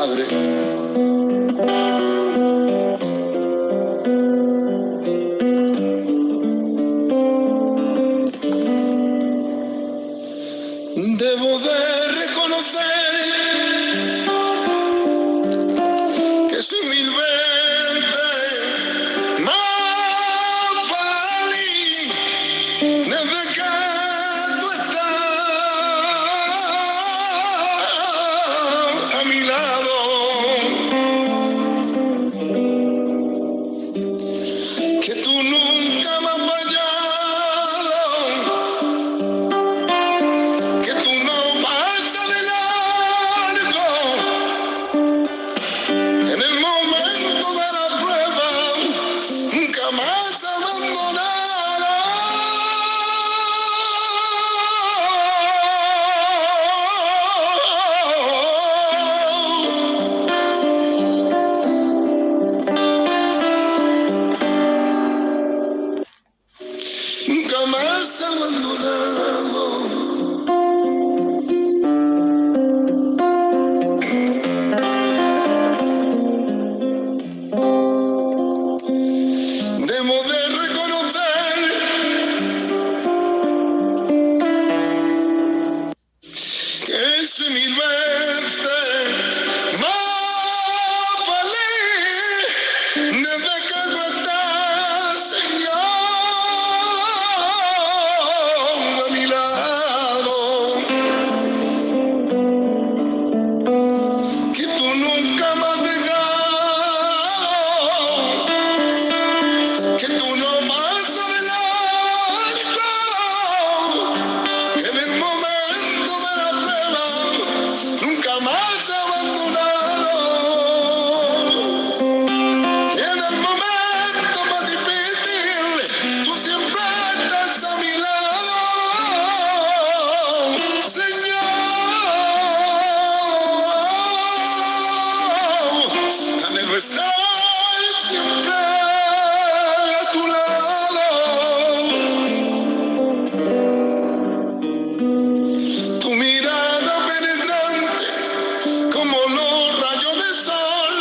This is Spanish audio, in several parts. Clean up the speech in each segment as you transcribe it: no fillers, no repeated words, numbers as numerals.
Padre. Debo de reconocer que soy mil veces más feliz desde que tú estás a mi lado. Que tú nunca me has fallado, que tú no pasas de largo en el momento de la prueba, nunca más abandonado. Nunca más abandonado. Debo de reconocer que soy mil veces más feliz desde que tú estás, Señor, a mi lado. Que tú nunca me has dejado, que tú no pasas de largo en el momento de la prueba, nunca más abandonado. Y en el momento más difícil, tú siempre estás a mi lado, Señor. Anhelo estar siempre a tu lado. Tu mirada penetrante como los rayos del sol,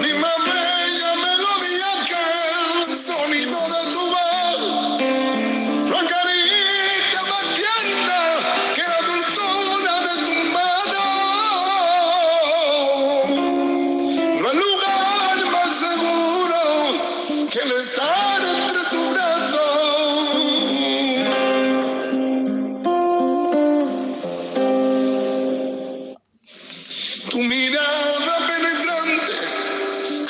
ni más bella melodía que el sonido de tu voz, la carita más tierna que la dulzura de tu mano. No hay lugar más seguro que el estar entre tu brazo. Tu mirada penetrante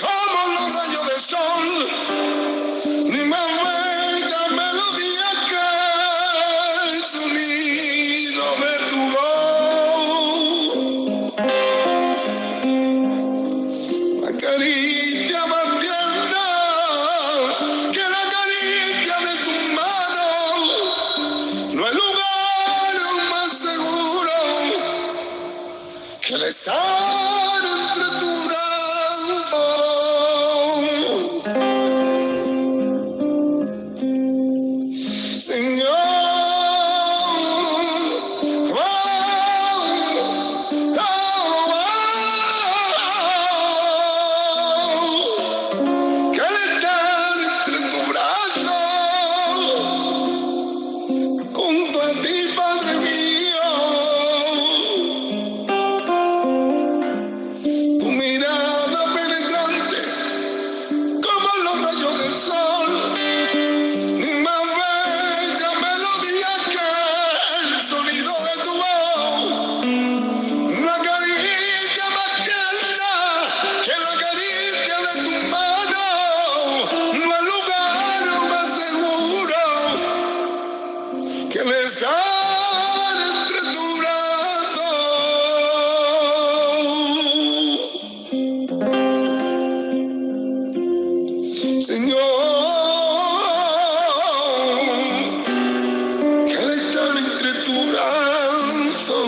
como los rayos del sol, ni más bella melodía que el sonido de tu voz, la caricia más tierna que la caricia de tu mano. No hay lugar más seguro que el estar entre tu brazo. Señor, oh, oh, oh, que al estar entre tu brazo, junto a ti, Padre mío, tu mirada penetrante como los rayos del sol, ni más bella melodía que el sonido de tu voz, una caricia más tierna que la caricia de tu mano. No hay lugar más seguro que el estar entre tu brazo. Señor, que al estar entre tu brazo,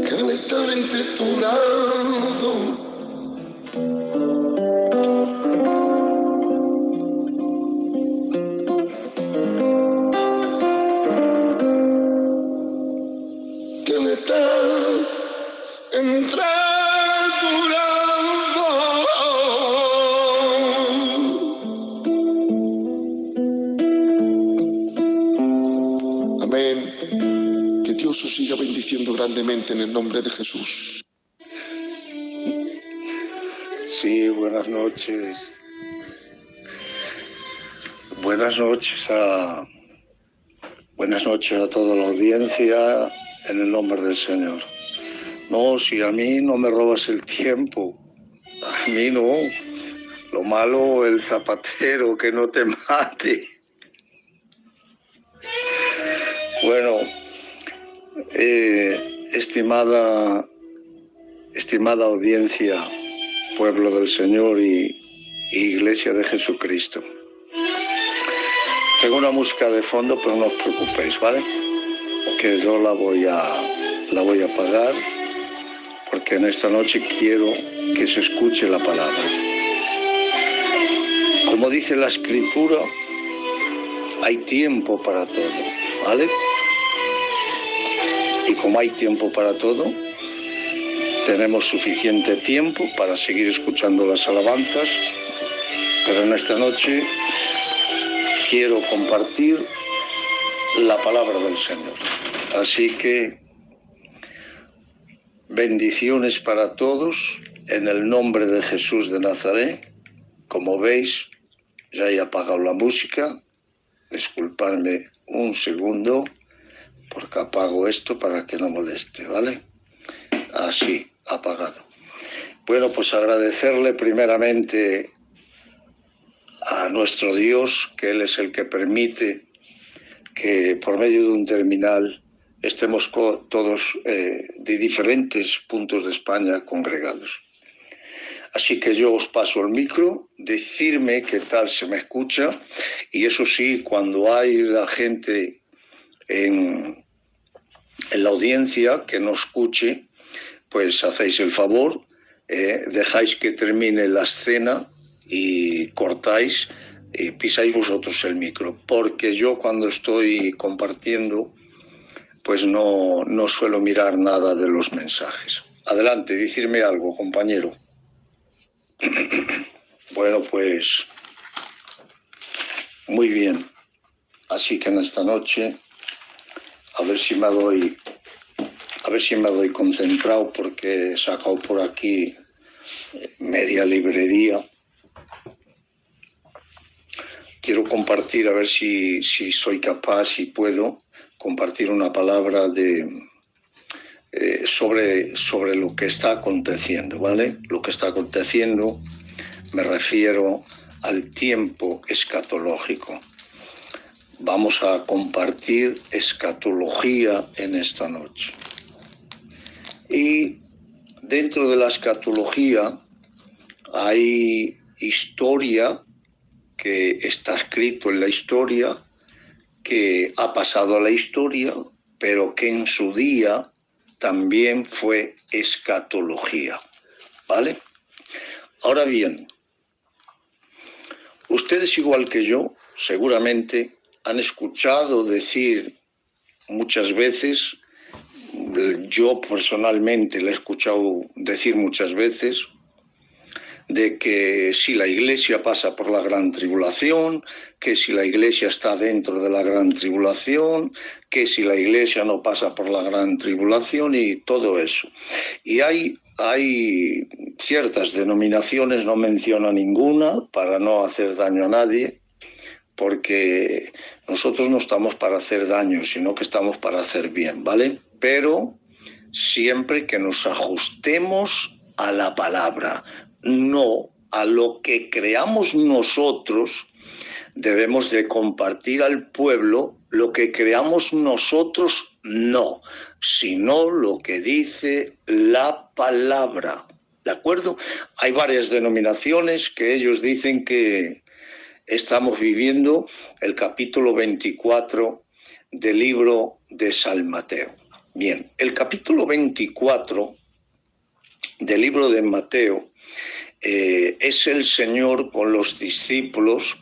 que al estar entre tu brazo, que al estar entre tu lado. Amén. Que Dios os siga bendiciendo grandemente en el nombre de Jesús. Sí, buenas noches. Buenas noches a toda la audiencia en el nombre del Señor. No, si a mí no me robas el tiempo, a mí no. Lo malo, el zapatero, que no te mate. Bueno, estimada audiencia, pueblo del Señor y Iglesia de Jesucristo. Tengo una música de fondo, pero no os preocupéis, ¿vale? Que yo la voy a apagar, porque en esta noche quiero que se escuche la palabra. Como dice la Escritura, hay tiempo para todo, ¿vale? Y como hay tiempo para todo, tenemos suficiente tiempo para seguir escuchando las alabanzas, pero en esta noche quiero compartir la palabra del Señor. Así que bendiciones para todos en el nombre de Jesús de Nazaret. Como veis, ya he apagado la música. Disculpadme un segundo, porque apago esto para que no moleste, ¿vale? Así, apagado. Bueno, pues agradecerle primeramente a nuestro Dios, que Él es el que permite que por medio de un terminal estemos todos de diferentes puntos de España congregados. Así que yo os paso el micro, decirme qué tal se me escucha, y eso sí, cuando hay la gente en la audiencia que no escuche, pues hacéis el favor, dejáis que termine la escena y cortáis y pisáis vosotros el micro, porque yo cuando estoy compartiendo pues no suelo mirar nada de los mensajes. Adelante, decirme algo, compañero. Bueno, pues muy bien, así que en esta noche a ver si me doy concentrado, porque he sacado por aquí media librería. Quiero compartir, a ver si soy capaz, si puedo compartir una palabra sobre lo que está aconteciendo, ¿vale? Lo que está aconteciendo, me refiero al tiempo escatológico. Vamos a compartir escatología en esta noche. Y dentro de la escatología hay historia que está escrito en la historia, que ha pasado a la historia, pero que en su día también fue escatología, ¿vale? Ahora bien, ustedes igual que yo seguramente han escuchado decir muchas veces, yo personalmente le he escuchado decir muchas veces, de que si la Iglesia pasa por la gran tribulación, que si la Iglesia está dentro de la gran tribulación, que si la Iglesia no pasa por la gran tribulación y todo eso. Y hay ciertas denominaciones, no menciono ninguna para no hacer daño a nadie, porque nosotros no estamos para hacer daño, sino que estamos para hacer bien, ¿vale? Pero siempre que nos ajustemos a la palabra, no a lo que creamos nosotros. Debemos de compartir al pueblo lo que creamos nosotros, no, sino lo que dice la palabra, ¿de acuerdo? Hay varias denominaciones que ellos dicen que estamos viviendo el capítulo 24 del libro de San Mateo. Bien, el capítulo 24 del libro de Mateo es el Señor con los discípulos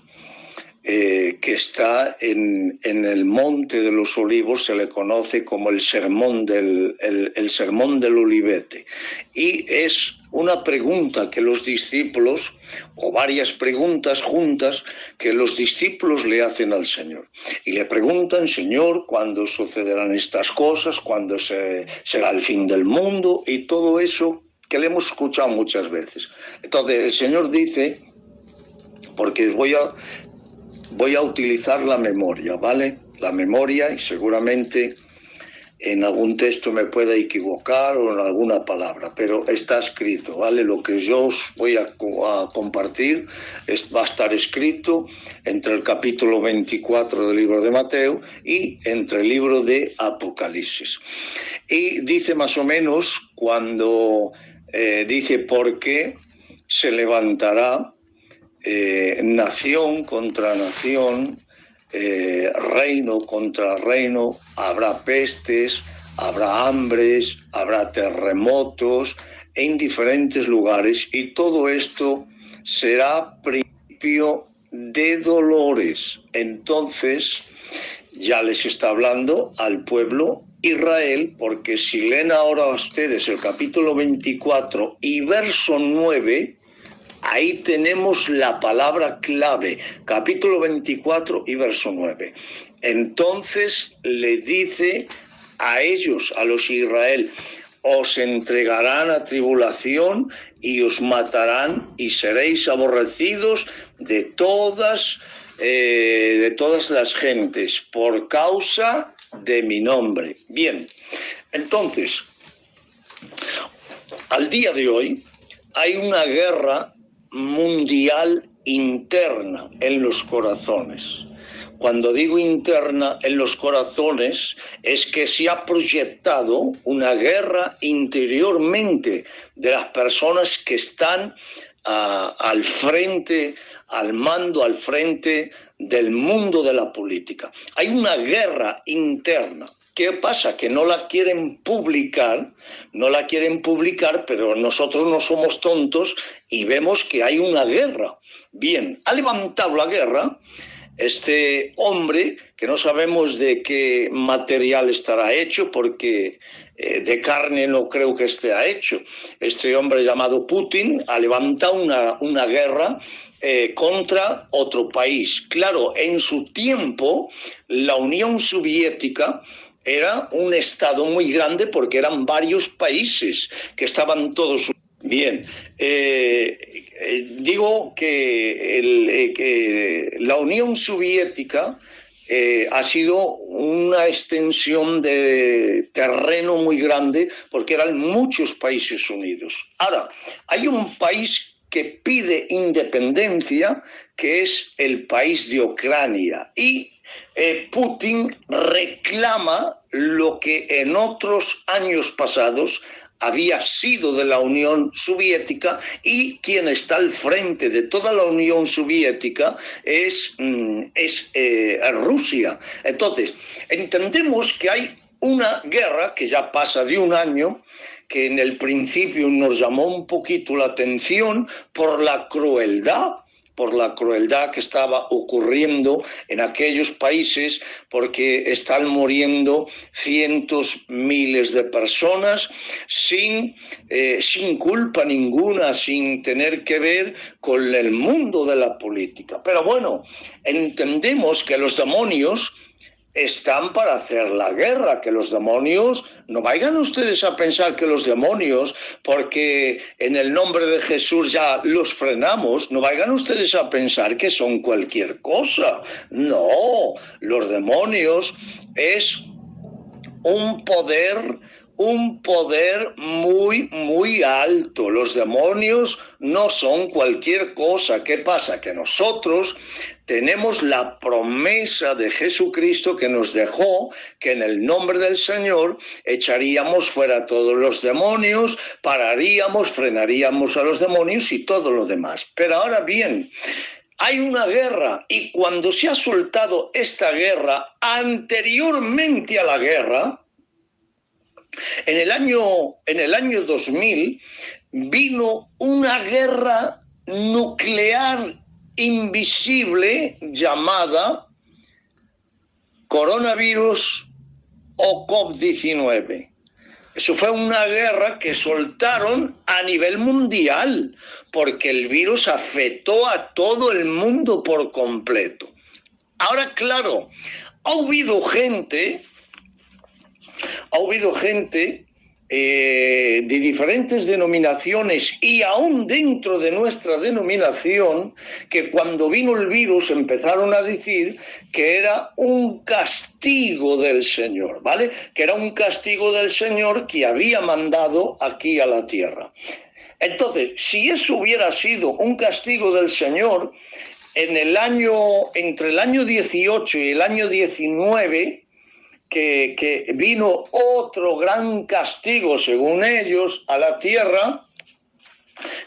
que está en el Monte de los Olivos, se le conoce como el Sermón del Olivete. Y es una pregunta que los discípulos, o varias preguntas juntas, que los discípulos le hacen al Señor. Y le preguntan: Señor, ¿cuándo sucederán estas cosas? ¿Cuándo será el fin del mundo? Y todo eso que le hemos escuchado muchas veces. Entonces el Señor dice, porque voy a utilizar la memoria, ¿vale? La memoria, y seguramente en algún texto me pueda equivocar o en alguna palabra, pero está escrito, ¿vale? Lo que yo os voy a compartir va a estar escrito entre el capítulo 24 del libro de Mateo y entre el libro de Apocalipsis. Y dice más o menos cuando dice: porque se levantará nación contra nación, reino contra reino, habrá pestes, habrá hambres, habrá terremotos en diferentes lugares, y todo esto será principio de dolores. Entonces ya les está hablando al pueblo Israel, porque si leen ahora ustedes el capítulo 24 y verso 9, ahí tenemos la palabra clave, capítulo 24 y verso 9. Entonces le dice a ellos, a los Israel: os entregarán a tribulación y os matarán y seréis aborrecidos de todas las gentes por causa de mi nombre. Bien, entonces, al día de hoy hay una guerra mundial interna en los corazones. Cuando digo interna en los corazones, es que se ha proyectado una guerra interiormente de las personas que están al frente, al mando, al frente del mundo de la política. Hay una guerra interna. ¿Qué pasa? Que no la quieren publicar, pero nosotros no somos tontos y vemos que hay una guerra. Bien, ha levantado la guerra este hombre, que no sabemos de qué material estará hecho, porque de carne no creo que esté hecho. Este hombre llamado Putin ha levantado una guerra contra otro país. Claro, en su tiempo la Unión Soviética era un estado muy grande porque eran varios países que estaban todos. Bien, digo que la Unión Soviética ha sido una extensión de terreno muy grande porque eran muchos países unidos. Ahora, hay un país que pide independencia, que es el país de Ucrania, y Putin reclama lo que en otros años pasados había sido de la Unión Soviética, y quien está al frente de toda la Unión Soviética es Rusia. Entonces, entendemos que hay una guerra que ya pasa de un año, que en el principio nos llamó un poquito la atención por la crueldad que estaba ocurriendo en aquellos países, porque están muriendo cientos, miles de personas sin culpa ninguna, sin tener que ver con el mundo de la política. Pero bueno, entendemos que los demonios están para hacer la guerra, que los demonios, no vayan ustedes a pensar que los demonios, porque en el nombre de Jesús ya los frenamos, no vayan ustedes a pensar que son cualquier cosa. No, los demonios es un poder muy, muy alto. Los demonios no son cualquier cosa. ¿Qué pasa? Que nosotros tenemos la promesa de Jesucristo, que nos dejó que en el nombre del Señor echaríamos fuera todos los demonios, pararíamos, frenaríamos a los demonios y todo lo demás. Pero ahora bien, hay una guerra, y cuando se ha soltado esta guerra, anteriormente a la guerra, en el año 2000 vino una guerra nuclear invisible llamada coronavirus o COVID-19. Eso fue una guerra que soltaron a nivel mundial, porque el virus afectó a todo el mundo por completo. Ahora, claro, ha habido gente de diferentes denominaciones y aún dentro de nuestra denominación que cuando vino el virus empezaron a decir que era un castigo del Señor, ¿vale? Que era un castigo del Señor que había mandado aquí a la tierra. Entonces, si eso hubiera sido un castigo del Señor, entre el año 18 y el año 19, que vino otro gran castigo, según ellos, a la tierra,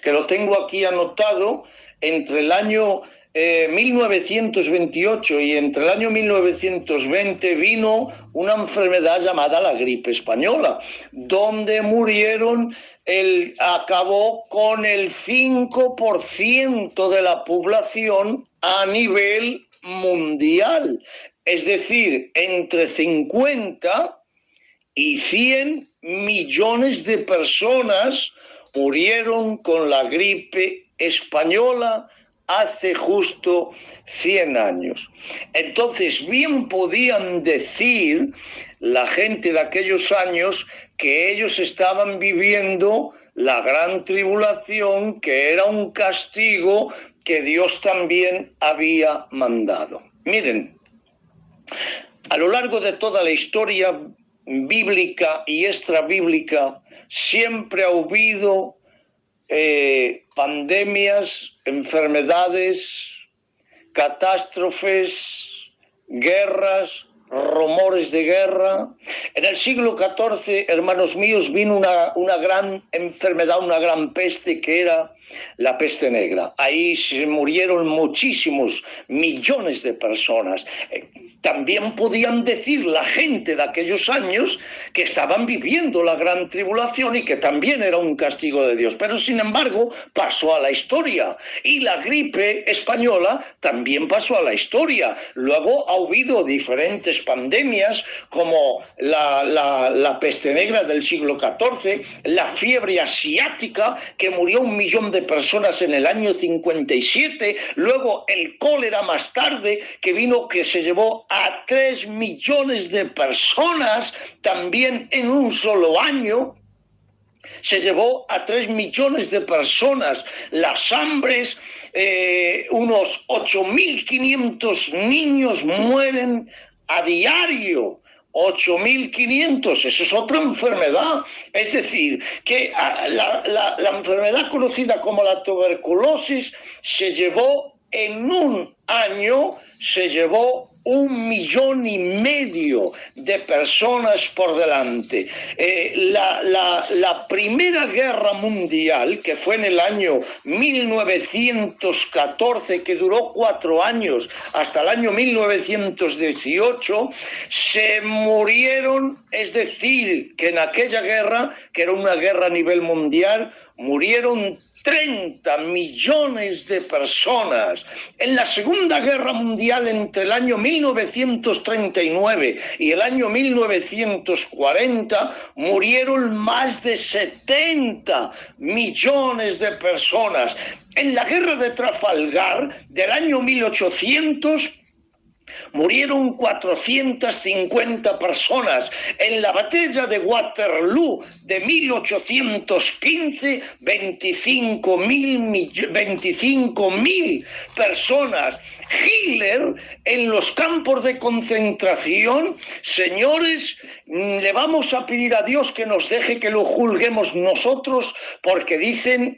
que lo tengo aquí anotado, entre el año 1928 y entre el año 1920 vino una enfermedad llamada la gripe española, donde acabó con el 5% de la población a nivel mundial. Es decir, entre 50 y 100 millones de personas murieron con la gripe española hace justo 100 años. Entonces, bien podían decir la gente de aquellos años que ellos estaban viviendo la gran tribulación, que era un castigo que Dios también había mandado. Miren, a lo largo de toda la historia bíblica y extrabíblica siempre ha habido pandemias, enfermedades, catástrofes, guerras, rumores de guerra. En el siglo XIV, hermanos míos, vino una gran enfermedad, una gran peste que era la peste negra. Ahí se murieron muchísimos, millones de personas. También podían decir la gente de aquellos años que estaban viviendo la gran tribulación y que también era un castigo de Dios. Pero sin embargo pasó a la historia. Y la gripe española también pasó a la historia. Luego ha habido diferentes pandemias como la peste negra del siglo XIV, la fiebre asiática que murió 1 millón de personas en el año 57, luego el cólera más tarde que se llevó a 3 millones de personas también en un solo año. Se llevó a 3 millones de personas. Las hambres, unos 8.500 niños mueren a diario. 8.500, eso es otra enfermedad. Es decir, que la enfermedad conocida como la tuberculosis se llevó en un año, 1,5 millones de personas por delante. La Primera Guerra Mundial, que fue en el año 1914, que duró 4 años, hasta el año 1918, se murieron, es decir, que en aquella guerra, que era una guerra a nivel mundial, murieron 30 millones de personas. En la Segunda Guerra Mundial, entre el año 1939 y el año 1940, murieron más de 70 millones de personas. En la Guerra de Trafalgar del año 1800, murieron 450 personas. En la batalla de Waterloo de 1815, 25.000 personas. Hitler en los campos de concentración, señores, le vamos a pedir a Dios que nos deje que lo juzguemos nosotros, porque dicen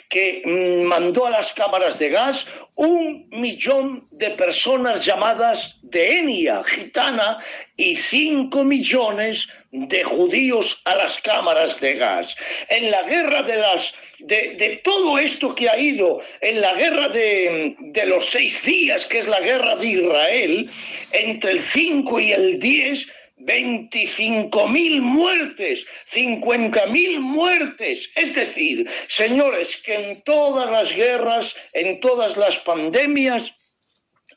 que mandó a las cámaras de gas 1 millón de personas llamadas de etnia gitana y 5 millones de judíos a las cámaras de gas. En la guerra de todo esto que ha ido, en la guerra de los 6 días, que es la guerra de Israel, entre el 5 y el 10, 25.000 muertes, 50.000 muertes. Es decir, señores, que en todas las guerras, en todas las pandemias,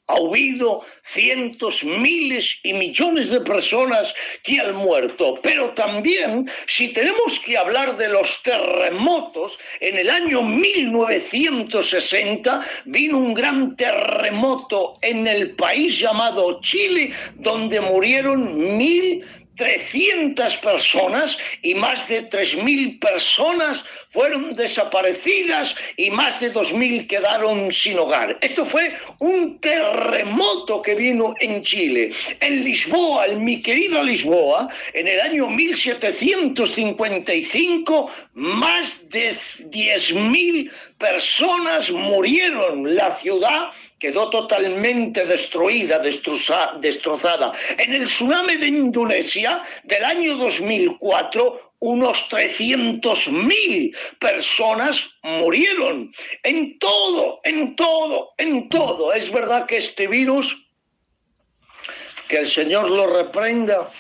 ha habido cientos, miles y millones de personas que han muerto. Pero también, si tenemos que hablar de los terremotos, en el año 1960 vino un gran terremoto en el país llamado Chile, donde murieron 1.300 personas y más de 3.000 personas fueron desaparecidas y más de 2.000 quedaron sin hogar. Esto fue un terremoto que vino en Chile. En Lisboa, en mi querida Lisboa, en el año 1755, más de 10.000 personas murieron. La ciudad quedó totalmente destruida, destrozada. En el tsunami de Indonesia del año 2004, unos 300.000 personas murieron. En todo. Es verdad que este virus, que el Señor lo reprenda,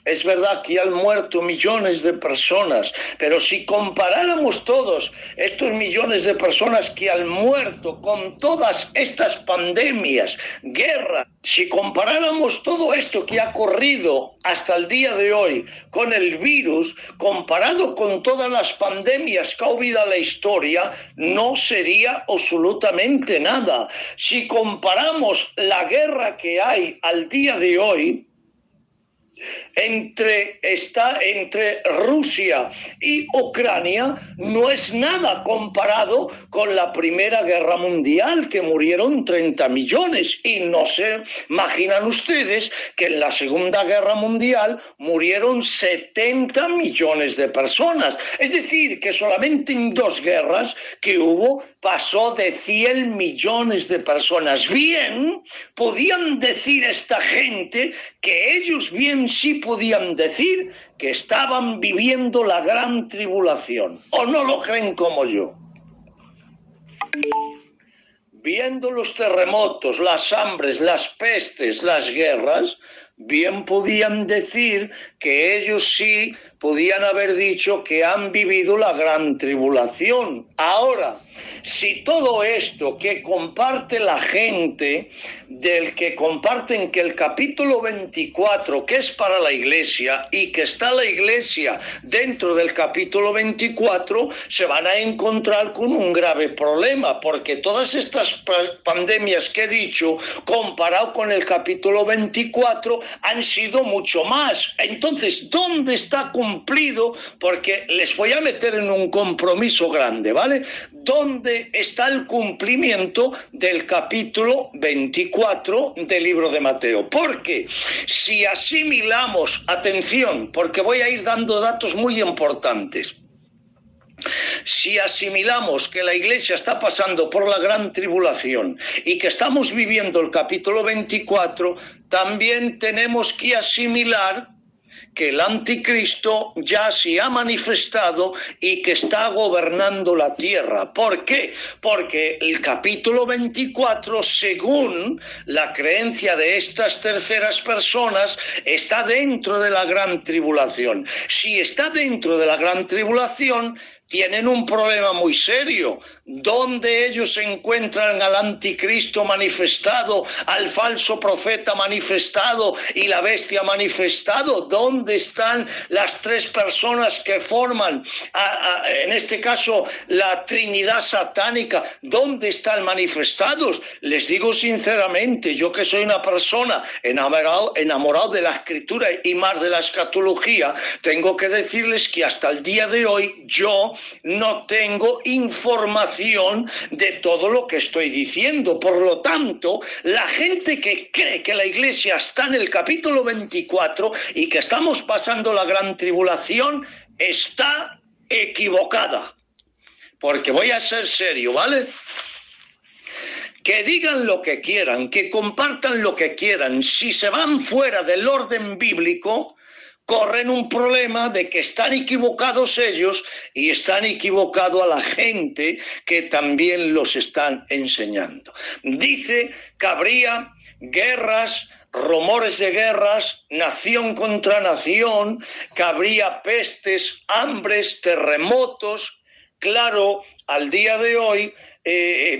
es verdad que han muerto millones de personas, pero si comparáramos todos estos millones de personas que han muerto con todas estas pandemias, guerras, si comparáramos todo esto que ha ocurrido hasta el día de hoy con el virus, comparado con todas las pandemias que ha habido en la historia, no sería absolutamente nada. Si comparamos la guerra que hay al día de hoy, entre Rusia y Ucrania, no es nada comparado con la Primera Guerra Mundial, que murieron 30 millones, y no se imaginan ustedes que en la Segunda Guerra Mundial murieron 70 millones de personas. Es decir, que solamente en 2 guerras que hubo pasó de 100 millones de personas. Bien, podían decir esta gente que ellos bien sí podían decir que estaban viviendo la gran tribulación. ¿O no lo creen como yo? Viendo los terremotos, las hambres, las pestes, las guerras, bien podían decir que ellos sí podían haber dicho que han vivido la gran tribulación. Ahora, si todo esto que comparte la gente, del que comparten que el capítulo 24, que es para la iglesia, y que está la iglesia dentro del capítulo 24, se van a encontrar con un grave problema, porque todas estas pandemias que he dicho, comparado con el capítulo 24, han sido mucho más. Entonces, ¿dónde está cumplido? Porque les voy a meter en un compromiso grande, ¿vale? ¿Dónde está el cumplimiento del capítulo 24 del libro de Mateo? Porque si asimilamos, atención, porque voy a ir dando datos muy importantes. Si asimilamos que la iglesia está pasando por la gran tribulación y que estamos viviendo el capítulo 24, también tenemos que asimilar que el anticristo ya se ha manifestado y que está gobernando la tierra. ¿Por qué? Porque el capítulo 24, según la creencia de estas terceras personas, está dentro de la gran tribulación. Si está dentro de la gran tribulación, tienen un problema muy serio. ¿Dónde ellos encuentran al anticristo manifestado, al falso profeta manifestado y la bestia manifestado? ¿Dónde están las 3 personas que forman, en este caso, la Trinidad satánica? ¿Dónde están manifestados? Les digo sinceramente, yo que soy una persona enamorado de la escritura y más de la escatología, tengo que decirles que hasta el día de hoy yo no tengo información de todo lo que estoy diciendo. Por lo tanto, la gente que cree que la iglesia está en el capítulo 24 y que estamos pasando la gran tribulación está equivocada. Porque voy a ser serio, ¿vale? Que digan lo que quieran, que compartan lo que quieran. Si se van fuera del orden bíblico, corren un problema de que están equivocados ellos y están equivocado a la gente que también los están enseñando. Dice que habría guerras, rumores de guerras, nación contra nación, que habría pestes, hambres, terremotos. Claro, al día de hoy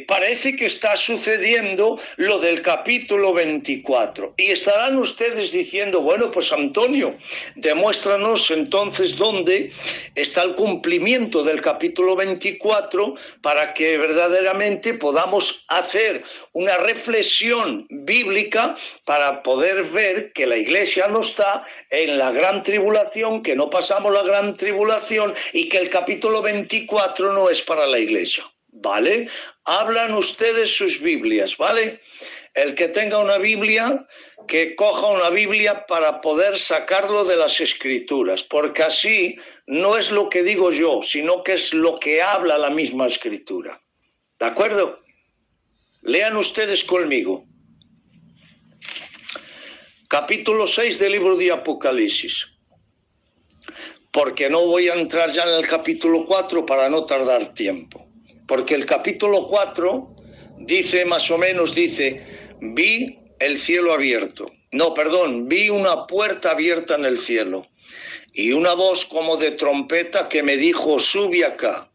parece que está sucediendo lo del capítulo 24. Y estarán ustedes diciendo, bueno, pues Antonio, demuéstranos entonces dónde está el cumplimiento del capítulo 24 para que verdaderamente podamos hacer una reflexión bíblica para poder ver que la iglesia no está en la gran tribulación, que no pasamos la gran tribulación y que el capítulo 24 no es para la iglesia. ¿Vale? Hablan ustedes sus Biblias, ¿vale? El que tenga una Biblia, que coja una Biblia para poder sacarlo de las Escrituras, porque así no es lo que digo yo, sino que es lo que habla la misma Escritura. ¿De acuerdo? Lean ustedes conmigo. Capítulo 6 del libro de Apocalipsis. Porque no voy a entrar ya en el capítulo 4 para no tardar tiempo. Porque el capítulo 4 dice, más o menos dice, vi el cielo abierto. No, perdón, vi una puerta abierta en el cielo. Y una voz como de trompeta que me dijo, sube acá.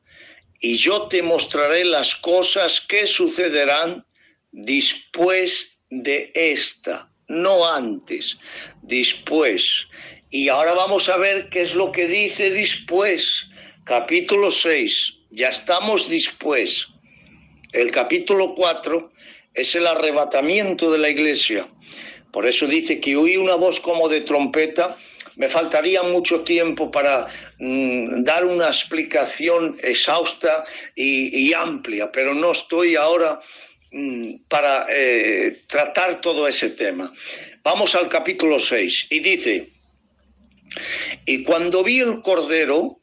Y yo te mostraré las cosas que sucederán después de esta. No antes, después. Y ahora vamos a ver qué es lo que dice después. Capítulo 6. Ya estamos después. El capítulo 4 es el arrebatamiento de la iglesia. Por eso dice que oí una voz como de trompeta. Me faltaría mucho tiempo para dar una explicación exhausta y amplia, pero no estoy ahora para tratar todo ese tema. Vamos al capítulo 6 y dice, y cuando vi el Cordero,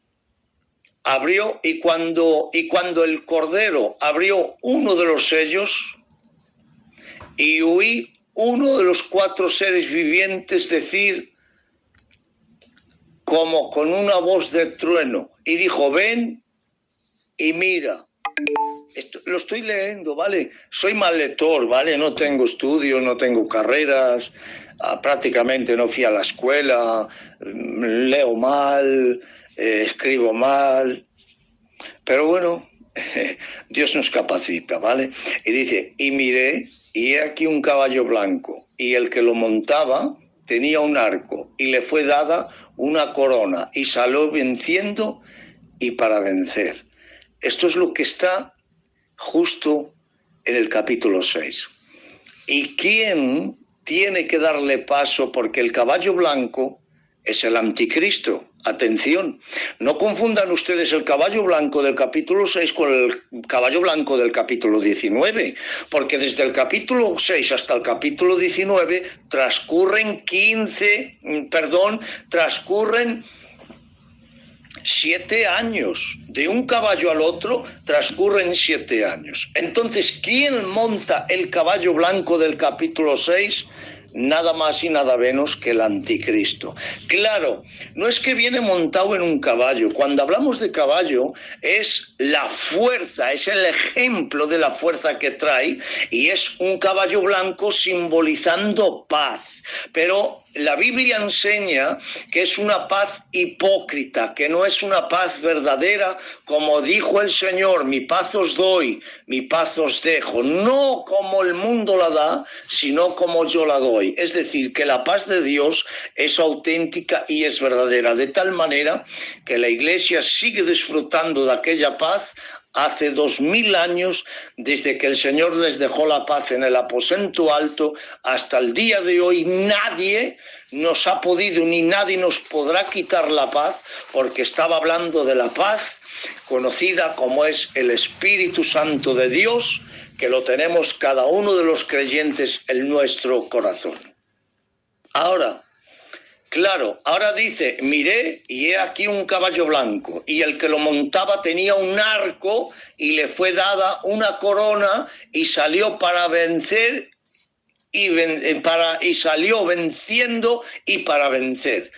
abrió, y cuando el Cordero abrió uno de los sellos, y oí uno de los 4 seres vivientes decir, como con una voz de trueno, y dijo, ven y mira. Esto, lo estoy leyendo, ¿vale? Soy mal lector, ¿vale? No tengo estudios, no tengo carreras, prácticamente no fui a la escuela, leo mal, escribo mal, pero bueno, Dios nos capacita, ¿vale? Y dice, y miré, y he aquí un caballo blanco, y el que lo montaba tenía un arco, y le fue dada una corona, y salió venciendo y para vencer. Esto es lo que está justo en el capítulo 6. ¿Y quién tiene que darle paso? Porque el caballo blanco es el anticristo. Atención, no confundan ustedes el caballo blanco del capítulo 6 con el caballo blanco del capítulo 19, porque desde el capítulo 6 hasta el capítulo 19 transcurren 7 años. De un caballo al otro transcurren 7 años. Entonces, ¿quién monta el caballo blanco del capítulo 6? Nada más y nada menos que el anticristo. Claro, no es que viene montado en un caballo. Cuando hablamos de caballo es la fuerza, es el ejemplo de la fuerza que trae, y es un caballo blanco simbolizando paz. Pero la Biblia enseña que es una paz hipócrita, que no es una paz verdadera, como dijo el Señor, mi paz os doy, mi paz os dejo. No como el mundo la da, sino como yo la doy. Es decir, que la paz de Dios es auténtica y es verdadera, de tal manera que la Iglesia sigue disfrutando de aquella paz hace 2000 años, desde que el Señor les dejó la paz en el aposento alto hasta el día de hoy. Nadie nos ha podido ni nadie nos podrá quitar la paz, porque estaba hablando de la paz conocida como es el Espíritu Santo de Dios, que lo tenemos cada uno de los creyentes en nuestro corazón. Ahora, claro, ahora dice, miré y he aquí un caballo blanco, y el que lo montaba tenía un arco, y le fue dada una corona, y salió para vencer, y salió venciendo y para vencer.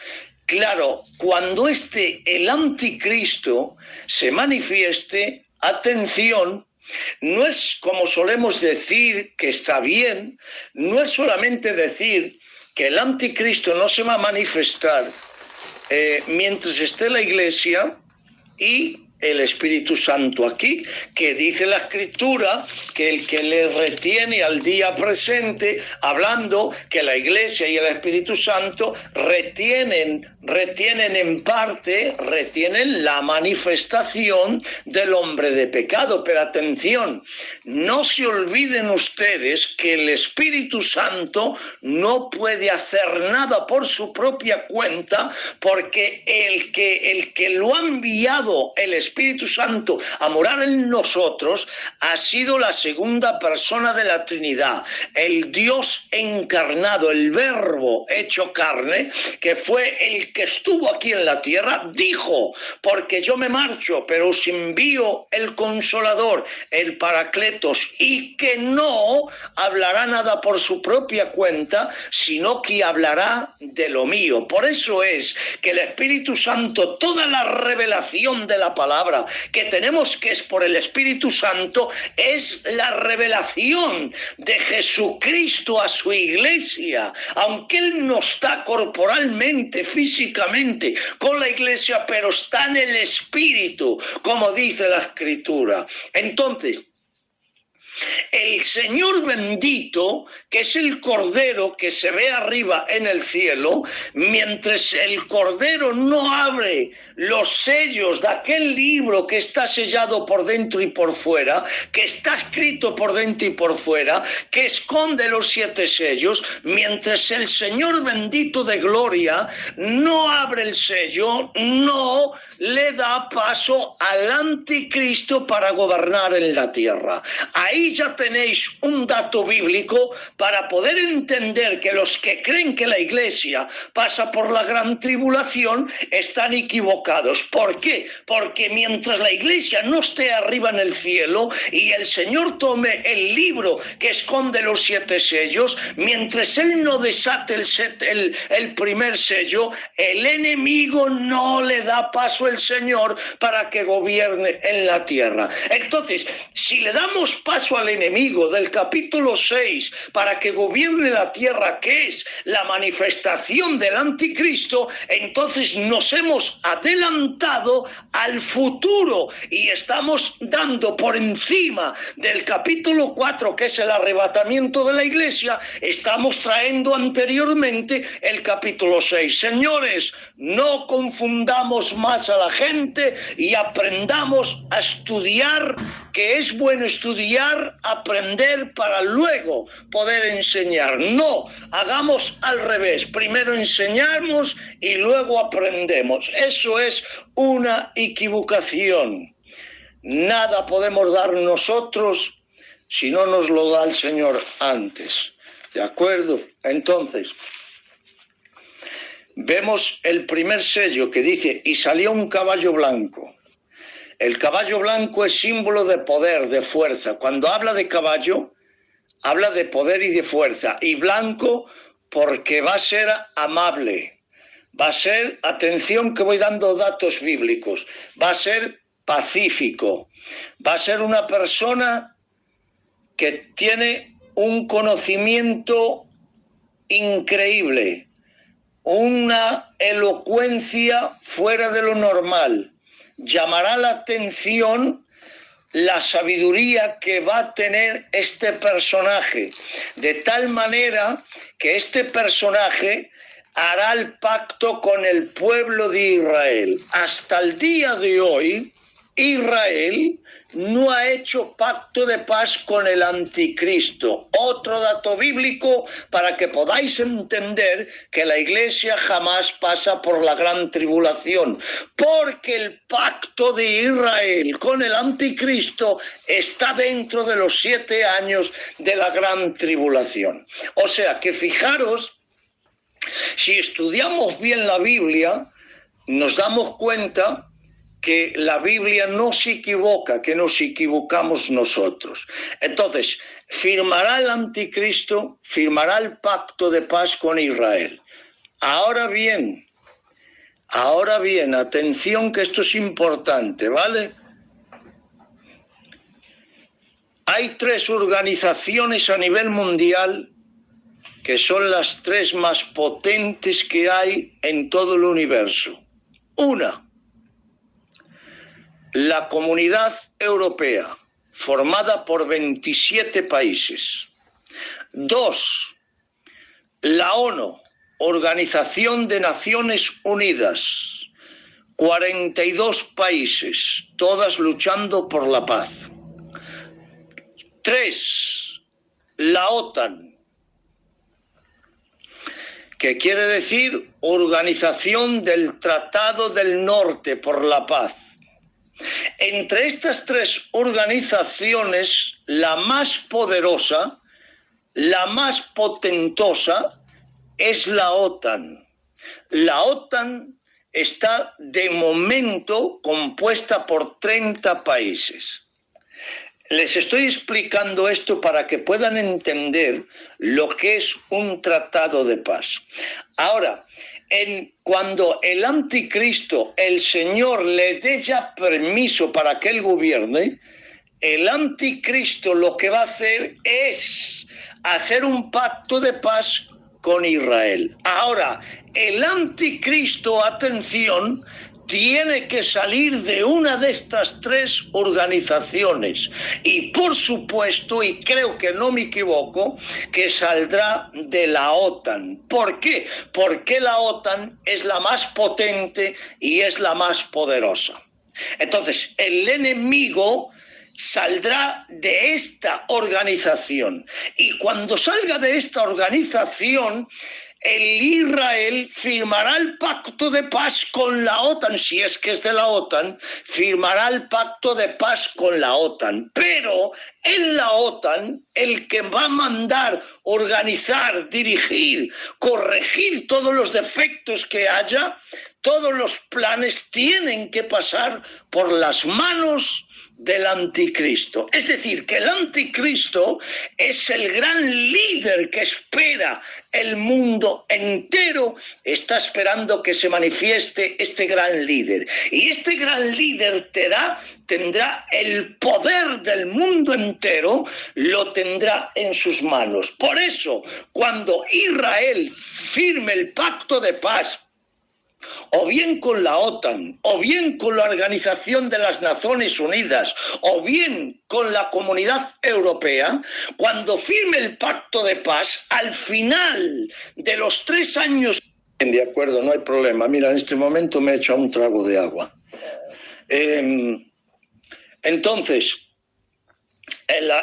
Claro, cuando el anticristo se manifieste, atención, no es como solemos decir que está bien, no es solamente decir que el anticristo no se va a manifestar mientras esté la Iglesia y el Espíritu Santo aquí, que dice la Escritura que el que le retiene al día presente, hablando que la Iglesia y el Espíritu Santo retienen en parte, retienen la manifestación del hombre de pecado. Pero atención, no se olviden ustedes que el Espíritu Santo no puede hacer nada por su propia cuenta, porque el que lo ha enviado el Espíritu Santo a morar en nosotros ha sido la segunda persona de la Trinidad, el Dios encarnado, el Verbo hecho carne, que fue el que estuvo aquí en la tierra. Dijo: porque yo me marcho, pero os envío el Consolador, el Paracletos, y que no hablará nada por su propia cuenta, sino que hablará de lo mío. Por eso es que el Espíritu Santo, toda la revelación de la palabra que tenemos, que es por el Espíritu Santo, es la revelación de Jesucristo a su Iglesia. Aunque Él no está corporalmente, físicamente con la Iglesia, pero está en el Espíritu, como dice la Escritura. Entonces, el Señor bendito, que es el Cordero que se ve arriba en el cielo, mientras el Cordero no abre los sellos de aquel libro que está sellado por dentro y por fuera, que está escrito por dentro y por fuera, que esconde los 7 sellos, mientras el Señor bendito de gloria no abre el sello, no le da paso al anticristo para gobernar en la tierra. Ahí ya tenéis un dato bíblico para poder entender que los que creen que la Iglesia pasa por la gran tribulación están equivocados. ¿Por qué? Porque mientras la Iglesia no esté arriba en el cielo y el Señor tome el libro que esconde los 7 sellos, mientras Él no desate el primer sello, el enemigo no le da paso al Señor para que gobierne en la tierra. Entonces, si le damos paso al enemigo del capítulo 6 para que gobierne la tierra, que es la manifestación del anticristo, entonces nos hemos adelantado al futuro y estamos dando por encima del capítulo 4, que es el arrebatamiento de la Iglesia, estamos trayendo anteriormente el capítulo 6. Señores, no confundamos más a la gente y aprendamos a estudiar, que es bueno estudiar, aprender para luego poder enseñar. No, hagamos al revés. Primero enseñamos y luego aprendemos. Eso es una equivocación. Nada podemos dar nosotros si no nos lo da el Señor antes. ¿De acuerdo? Entonces, vemos el primer sello que dice: y salió un caballo blanco. El caballo blanco es símbolo de poder, de fuerza. Cuando habla de caballo, habla de poder y de fuerza. Y blanco porque va a ser amable. Va a ser, atención que voy dando datos bíblicos, va a ser pacífico. Va a ser una persona que tiene un conocimiento increíble, una elocuencia fuera de lo normal. Llamará la atención la sabiduría que va a tener este personaje, de tal manera que este personaje hará el pacto con el pueblo de Israel. Hasta el día de hoy, Israel no ha hecho pacto de paz con el anticristo. Otro dato bíblico para que podáis entender que la Iglesia jamás pasa por la gran tribulación, porque el pacto de Israel con el anticristo está dentro de los 7 años de la gran tribulación. O sea que fijaros, si estudiamos bien la Biblia, nos damos cuenta que la Biblia no se equivoca, que nos equivocamos nosotros. Entonces, firmará el anticristo, firmará el pacto de paz con Israel. Ahora bien, Ahora bien, atención que esto es importante, ¿vale? Hay 3 organizaciones a nivel mundial que son las 3 más potentes que hay en todo el universo. Una, la Comunidad Europea, formada por 27 países. 2, la ONU, Organización de Naciones Unidas, 42 países, todas luchando por la paz. 3, la OTAN, que quiere decir Organización del Tratado del Norte por la Paz. Entre estas 3 organizaciones, la más poderosa, la más potentosa, es la OTAN. La OTAN está de momento compuesta por 30 países. Les estoy explicando esto para que puedan entender lo que es un tratado de paz. Ahora, cuando el anticristo, el Señor, le dé ya permiso para que él gobierne, el anticristo lo que va a hacer es hacer un pacto de paz con Israel. Ahora, el anticristo, atención, tiene que salir de una de estas 3 organizaciones y por supuesto, y creo que no me equivoco, que saldrá de la OTAN. ¿Por qué? Porque la OTAN es la más potente y es la más poderosa. Entonces, el enemigo saldrá de esta organización y cuando salga de esta organización, el Israel firmará el pacto de paz con la OTAN, si es que es de la OTAN, firmará el pacto de paz con la OTAN. Pero en la OTAN, el que va a mandar, organizar, dirigir, corregir todos los defectos que haya, todos los planes tienen que pasar por las manos del anticristo. Es decir, que el anticristo es el gran líder que espera el mundo entero, está esperando que se manifieste este gran líder. Y este gran líder tendrá el poder del mundo entero, lo tendrá en sus manos. Por eso, cuando Israel firme el pacto de paz, o bien con la OTAN, o bien con la Organización de las Naciones Unidas, o bien con la Comunidad Europea, cuando firme el pacto de paz, al final de los 3 años... De acuerdo, no hay problema. Mira, en este momento me he echado un trago de agua. Entonces,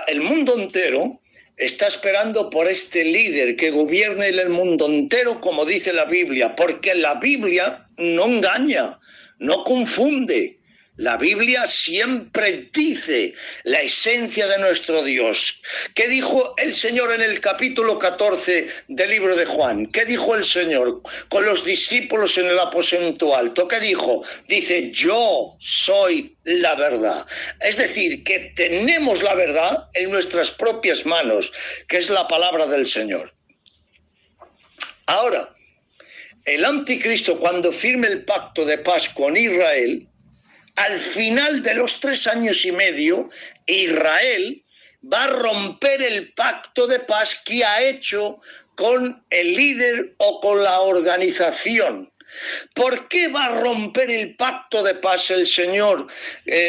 el mundo entero está esperando por este líder que gobierne el mundo entero, como dice la Biblia, porque la Biblia no engaña, no confunde. La Biblia siempre dice la esencia de nuestro Dios. ¿Qué dijo el Señor en el capítulo 14 del libro de Juan? ¿Qué dijo el Señor con los discípulos en el aposento alto? ¿Qué dijo? Dice, yo soy la verdad. Es decir, que tenemos la verdad en nuestras propias manos, que es la palabra del Señor. Ahora, el anticristo, cuando firme el pacto de paz con Israel, al final de los 3 años y medio, Israel va a romper el pacto de paz que ha hecho con el líder o con la organización. ¿Por qué va a romper el pacto de paz el Señor?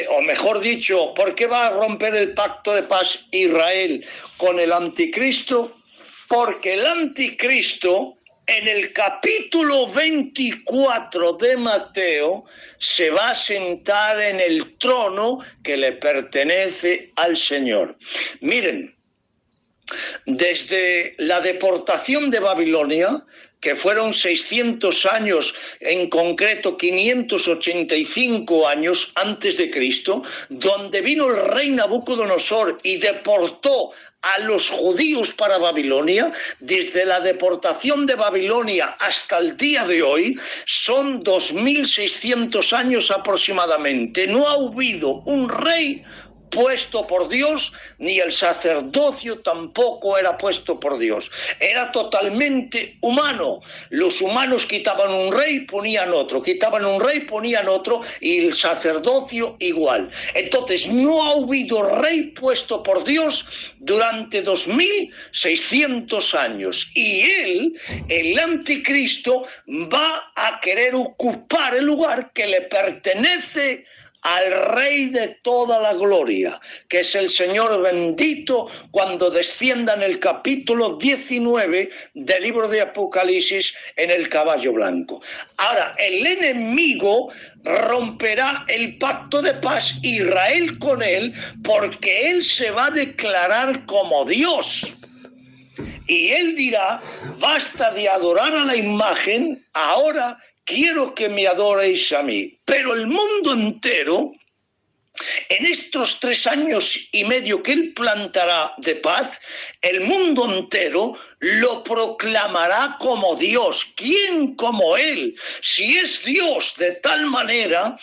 O mejor dicho, ¿por qué va a romper el pacto de paz Israel con el anticristo? Porque el anticristo, en el capítulo 24 de Mateo, se va a sentar en el trono que le pertenece al Señor. Miren, desde la deportación de Babilonia, que fueron 600 años, en concreto 585 años antes de Cristo, donde vino el rey Nabucodonosor y deportó a los judíos para Babilonia, desde la deportación de Babilonia hasta el día de hoy, son 2600 años aproximadamente. No ha habido un rey puesto por Dios, ni el sacerdocio tampoco era puesto por Dios. Era totalmente humano. Los humanos quitaban un rey, ponían otro, quitaban un rey, ponían otro, y el sacerdocio igual. Entonces no ha habido rey puesto por Dios durante 2600 años, y él, el anticristo, va a querer ocupar el lugar que le pertenece al Rey de toda la gloria, que es el Señor bendito, cuando descienda en el capítulo 19 del libro de Apocalipsis en el caballo blanco. Ahora, el enemigo romperá el pacto de paz, Israel con él, porque él se va a declarar como Dios. Y él dirá: basta de adorar a la imagen, ahora quiero que me adoréis a mí. Pero el mundo entero, en estos 3 años y medio que él plantará de paz, el mundo entero lo proclamará como Dios. ¿Quién como él? Si es Dios de tal manera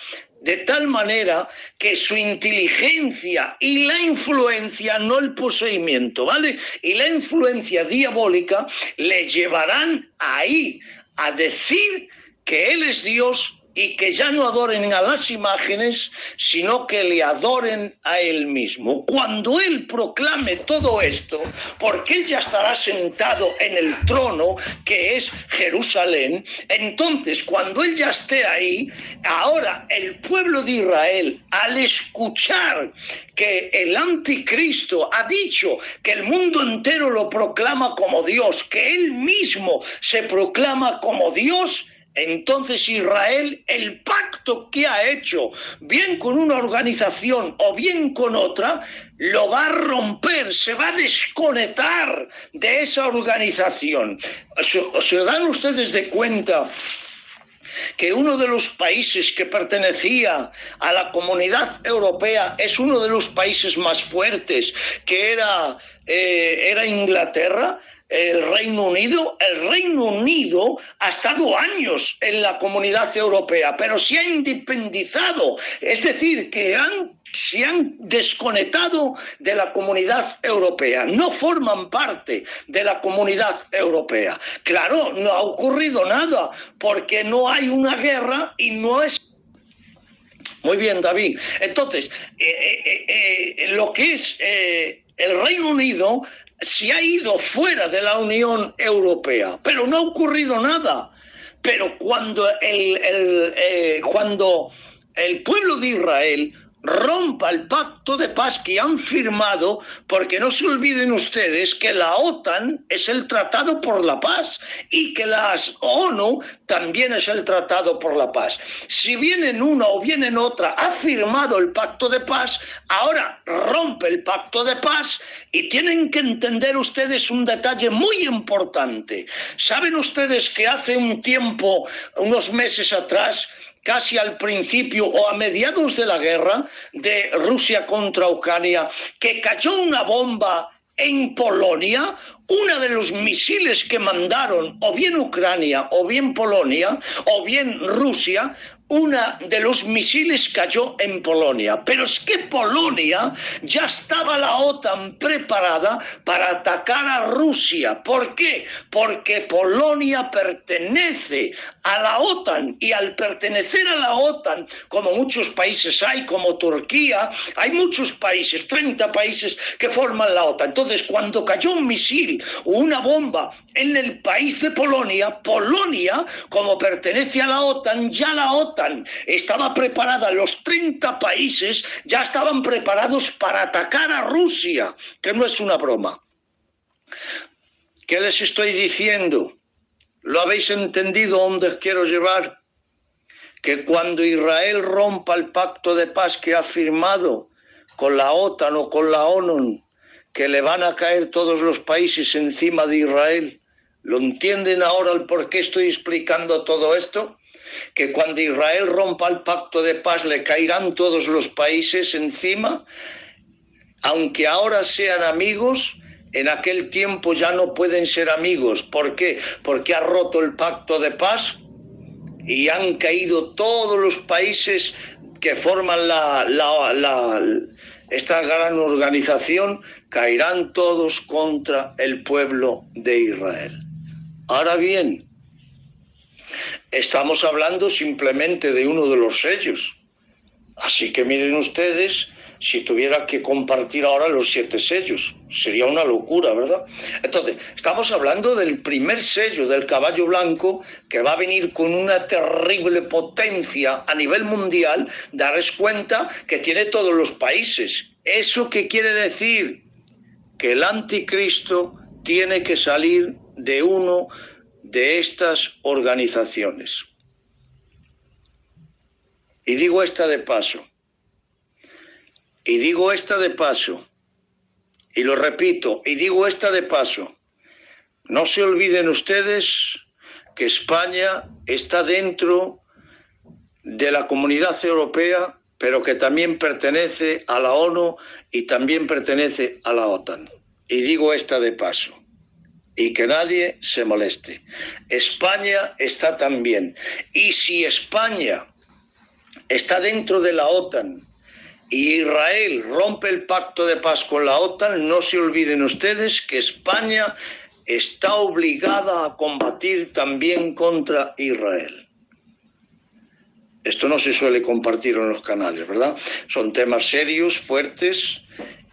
que su inteligencia y la influencia, no el poseimiento, ¿vale? Y la influencia diabólica le llevarán ahí a decir que él es Dios y que ya no adoren a las imágenes, sino que le adoren a él mismo. Cuando él proclame todo esto, porque él ya estará sentado en el trono que es Jerusalén, entonces cuando él ya esté ahí, ahora el pueblo de Israel, al escuchar que el anticristo ha dicho que el mundo entero lo proclama como Dios, que él mismo se proclama como Dios, entonces Israel, el pacto que ha hecho, bien con una organización o bien con otra, lo va a romper, se va a desconectar de esa organización. ¿Se dan ustedes de cuenta que uno de los países que pertenecía a la Comunidad Europea es uno de los países más fuertes, que era Inglaterra? El Reino Unido ha estado años en la Comunidad Europea, pero se ha independizado, es decir, que se han desconectado de la Comunidad Europea, no forman parte de la Comunidad Europea. Claro, no ha ocurrido nada, porque no hay una guerra y no es... Muy bien, David. Entonces, lo que es el Reino Unido se ha ido fuera de la Unión Europea, pero no ha ocurrido nada. Pero cuando el pueblo de Israel rompa el pacto de paz que han firmado, porque no se olviden ustedes que la OTAN es el Tratado por la Paz y que la ONU también es el Tratado por la Paz. Si vienen una o vienen otra, ha firmado el pacto de paz, ahora rompe el pacto de paz, y tienen que entender ustedes un detalle muy importante. ¿Saben ustedes que hace un tiempo, unos meses atrás, casi al principio o a mediados de la guerra de Rusia contra Ucrania, que cayó una bomba en Polonia, uno de los misiles que mandaron o bien Ucrania o bien Polonia o bien Rusia, uno de los misiles cayó en Polonia. Pero es que Polonia ya estaba la OTAN preparada para atacar a Rusia. ¿Por qué? Porque Polonia pertenece a la OTAN, y al pertenecer a la OTAN, como muchos países hay, como Turquía, hay muchos países, 30 países que forman la OTAN. Entonces, cuando cayó un misil o una bomba en el país de Polonia, Polonia, como pertenece a la OTAN, ya la OTAN estaba preparada, los 30 países ya estaban preparados para atacar a Rusia, que no es una broma. ¿Qué les estoy diciendo? ¿Lo habéis entendido dónde quiero llevar? Que cuando Israel rompa el pacto de paz que ha firmado con la OTAN o con la ONU, que le van a caer todos los países encima de Israel. ¿Lo entienden ahora el por qué estoy explicando todo esto? Que cuando Israel rompa el pacto de paz le caerán todos los países encima, aunque ahora sean amigos, en aquel tiempo ya no pueden ser amigos. ¿Por qué? Porque ha roto el pacto de paz y han caído todos los países que forman esta gran organización, caerán todos contra el pueblo de Israel. Ahora bien, estamos hablando simplemente de uno de los sellos. Así que miren ustedes, si tuviera que compartir ahora los 7 sellos, sería una locura, ¿verdad? Entonces, estamos hablando del primer sello del caballo blanco, que va a venir con una terrible potencia a nivel mundial. Daros cuenta que tiene todos los países. ¿Eso qué quiere decir? Que el anticristo tiene que salir de uno de estas organizaciones. Y digo esta de paso, y lo repito, y digo esta de paso, no se olviden ustedes que España está dentro de la Comunidad Europea, pero que también pertenece a la ONU y también pertenece a la OTAN. Y digo esta de paso, y que nadie se moleste. España está también, y si España está dentro de la OTAN y Israel rompe el pacto de paz con la OTAN, no se olviden ustedes que España está obligada a combatir también contra Israel. Esto no se suele compartir en los canales, ¿verdad? Son temas serios, fuertes,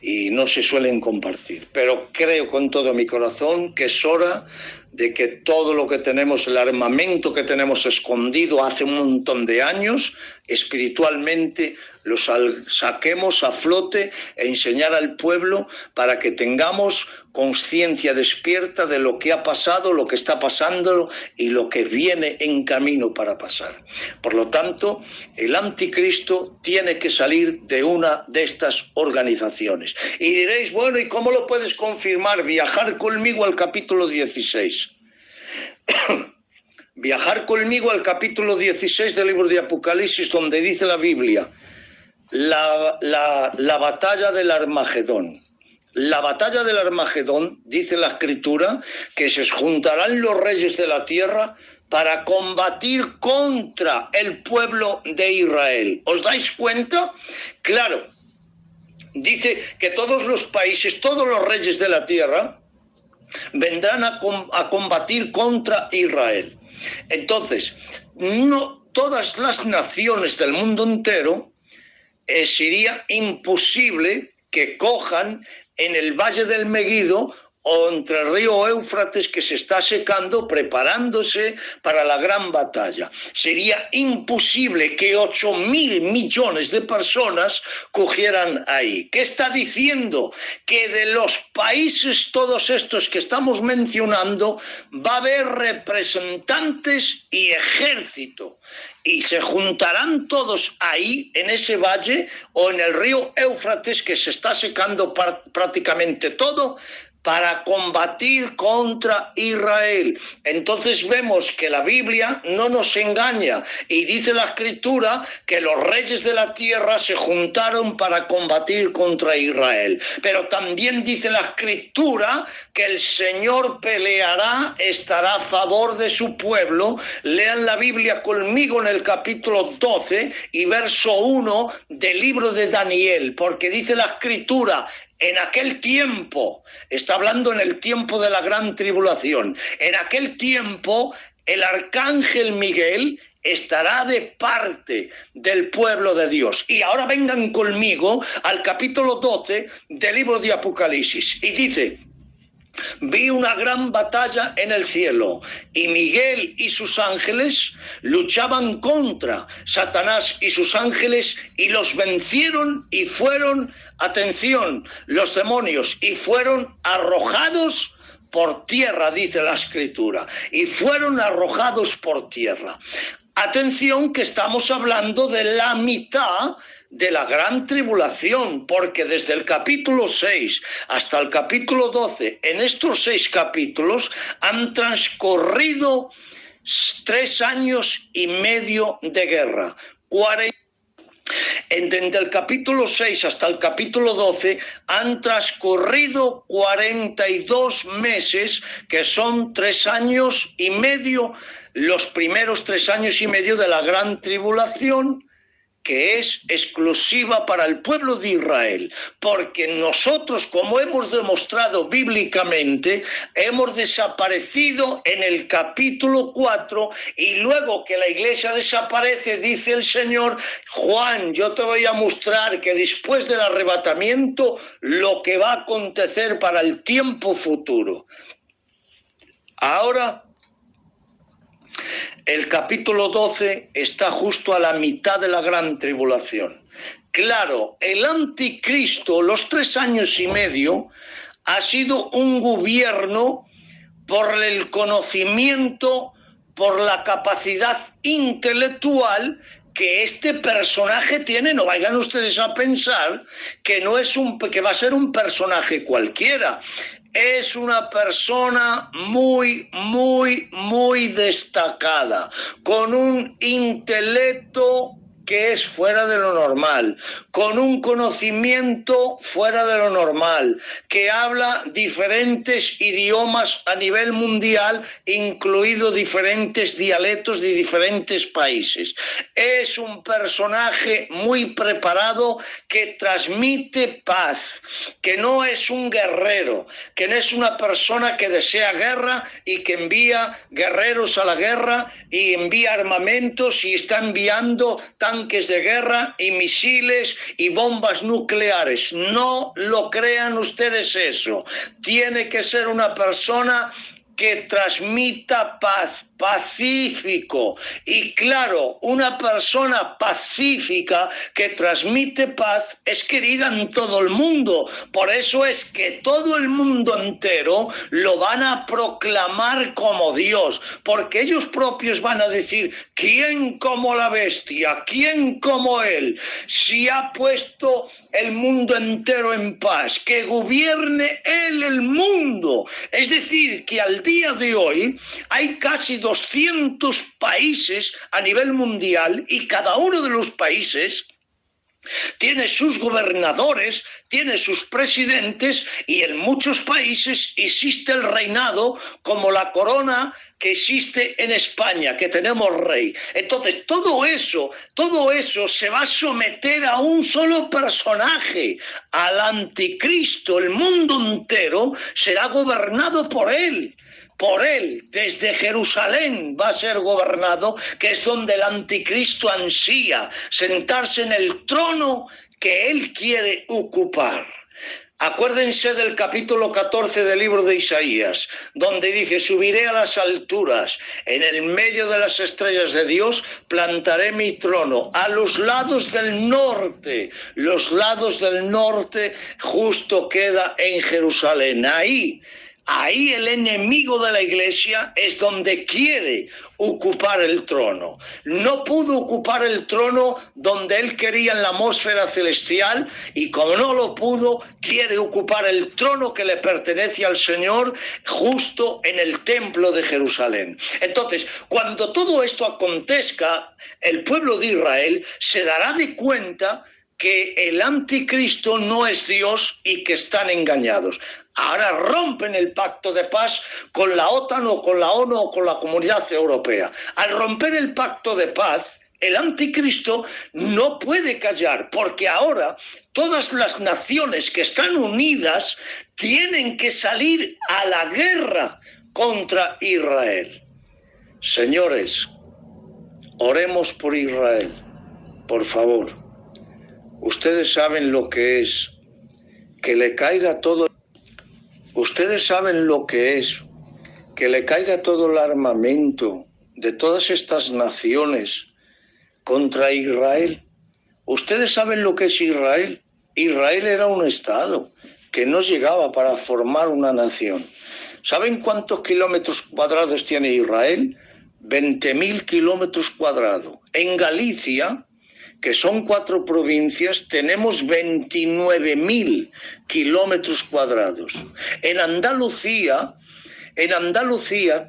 y no se suelen compartir. Pero creo con todo mi corazón que es hora de que todo lo que tenemos, el armamento que tenemos escondido hace un montón de años, espiritualmente lo saquemos a flote e enseñar al pueblo para que tengamos conciencia despierta de lo que ha pasado, lo que está pasando y lo que viene en camino para pasar. Por lo tanto, el anticristo tiene que salir de una de estas organizaciones. Y diréis, bueno, ¿y cómo lo puedes confirmar? Viajar conmigo al capítulo 16. Viajar conmigo al capítulo 16 del libro de Apocalipsis, donde dice la Biblia, la batalla del Armagedón. La batalla del Armagedón, dice la Escritura, que se juntarán los reyes de la tierra para combatir contra el pueblo de Israel. ¿Os dais cuenta? Claro, dice que todos los países, todos los reyes de la tierra vendrán a combatir contra Israel. Entonces, no todas las naciones del mundo entero sería imposible que cojan en el Valle del Meguido o entre el río Éufrates, que se está secando, preparándose para la gran batalla. Sería imposible que 8.000 millones de personas cogieran ahí. ¿Qué está diciendo? Que de los países todos estos que estamos mencionando va a haber representantes y ejército. Y se juntarán todos ahí, en ese valle, o en el río Éufrates, que se está secando prácticamente todo, para combatir contra Israel. Entonces vemos que la Biblia no nos engaña y dice la Escritura que los reyes de la tierra se juntaron para combatir contra Israel. Pero también dice la Escritura que el Señor peleará, estará a favor de su pueblo. Lean la Biblia conmigo en el capítulo 12 y verso 1 del libro de Daniel, porque dice la Escritura: en aquel tiempo, está hablando en el tiempo de la gran tribulación, en aquel tiempo el arcángel Miguel estará de parte del pueblo de Dios. Y ahora vengan conmigo al capítulo 12 del libro de Apocalipsis. Y dice: vi una gran batalla en el cielo, y Miguel y sus ángeles luchaban contra Satanás y sus ángeles, y los vencieron y fueron, atención, los demonios, y fueron arrojados por tierra, dice la Escritura, y fueron arrojados por tierra. Atención, que estamos hablando de la mitad de la gran tribulación, porque desde el capítulo 6 hasta el capítulo 12, en estos 6 capítulos han transcurrido 3 años y medio de guerra. Desde el capítulo 6 hasta el capítulo 12 han transcurrido 42 meses, que son 3 años y medio, los primeros 3 años y medio de la gran tribulación, que es exclusiva para el pueblo de Israel, porque nosotros, como hemos demostrado bíblicamente, hemos desaparecido en el capítulo 4 y luego que la iglesia desaparece, dice el Señor: Juan, yo te voy a mostrar que después del arrebatamiento lo que va a acontecer para el tiempo futuro. Ahora, el capítulo 12 está justo a la mitad de la gran tribulación. Claro, el anticristo, los 3 años y medio, ha sido un gobierno por el conocimiento, por la capacidad intelectual que este personaje tiene. No vayan ustedes a pensar que que va a ser un personaje cualquiera. Es una persona muy, muy, muy destacada, con un intelecto que es fuera de lo normal, con un conocimiento fuera de lo normal, que habla diferentes idiomas a nivel mundial, incluidos diferentes dialectos de diferentes países. Es un personaje muy preparado que transmite paz, que no es un guerrero, que no es una persona que desea guerra y que envía guerreros a la guerra y envía armamentos y está enviando tanques de guerra y misiles y bombas nucleares. No lo crean ustedes eso. Tiene que ser una persona que transmita paz, pacífico. Y claro, una persona pacífica que transmite paz es querida en todo el mundo. Por eso es que todo el mundo entero lo van a proclamar como Dios, porque ellos propios van a decir: ¿quién como la bestia? ¿Quién como él? Si ha puesto el mundo entero en paz, que gobierne él el mundo. Es decir, que al día de hoy hay casi 200 países a nivel mundial y cada uno de los países tiene sus gobernadores, tiene sus presidentes, y en muchos países existe el reinado como la corona que existe en España, que tenemos rey. Entonces, todo eso se va a someter a un solo personaje, al anticristo. El mundo entero será gobernado por él. Por él, desde Jerusalén va a ser gobernado, que es donde el anticristo ansía sentarse en el trono que él quiere ocupar. Acuérdense del capítulo 14 del libro de Isaías, donde dice: subiré a las alturas, en el medio de las estrellas de Dios plantaré mi trono, a los lados del norte. Los lados del norte justo queda en Jerusalén. Ahí el enemigo de la iglesia es donde quiere ocupar el trono. No pudo ocupar el trono donde él quería en la atmósfera celestial, y como no lo pudo, quiere ocupar el trono que le pertenece al Señor justo en el templo de Jerusalén. Entonces, cuando todo esto acontezca, el pueblo de Israel se dará de cuenta que el anticristo no es Dios y que están engañados. Ahora rompen el pacto de paz con la OTAN o con la ONU o con la Comunidad Europea. Al romper el pacto de paz, el anticristo no puede callar, porque ahora todas las naciones que están unidas tienen que salir a la guerra contra Israel. Señores, oremos por Israel, por favor. Ustedes saben lo que es que le caiga todo. Ustedes saben lo que es que le caiga todo el armamento de todas estas naciones contra Israel. Ustedes saben lo que es Israel. Israel era un estado que no llegaba para formar una nación. ¿Saben cuántos kilómetros cuadrados tiene Israel? 20.000 kilómetros cuadrados. En Galicia, que son 4 provincias, tenemos 29.000 kilómetros cuadrados. En Andalucía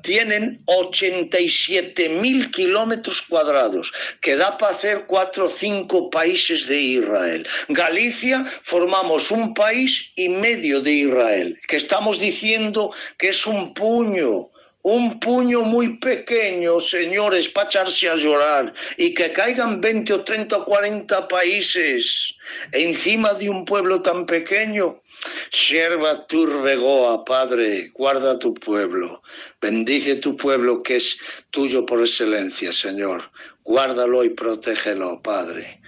tienen 87.000 kilómetros cuadrados, que da para hacer 4 o 5 países de Israel. Galicia formamos un país y medio de Israel, que estamos diciendo que es un puño un puño muy pequeño, señores, para echarse a llorar, y que caigan 20 o 30 o 40 países encima de un pueblo tan pequeño. Sierva Turbegoa, Padre, guarda tu pueblo, bendice tu pueblo que es tuyo por excelencia, Señor. Guárdalo y protégelo, Padre.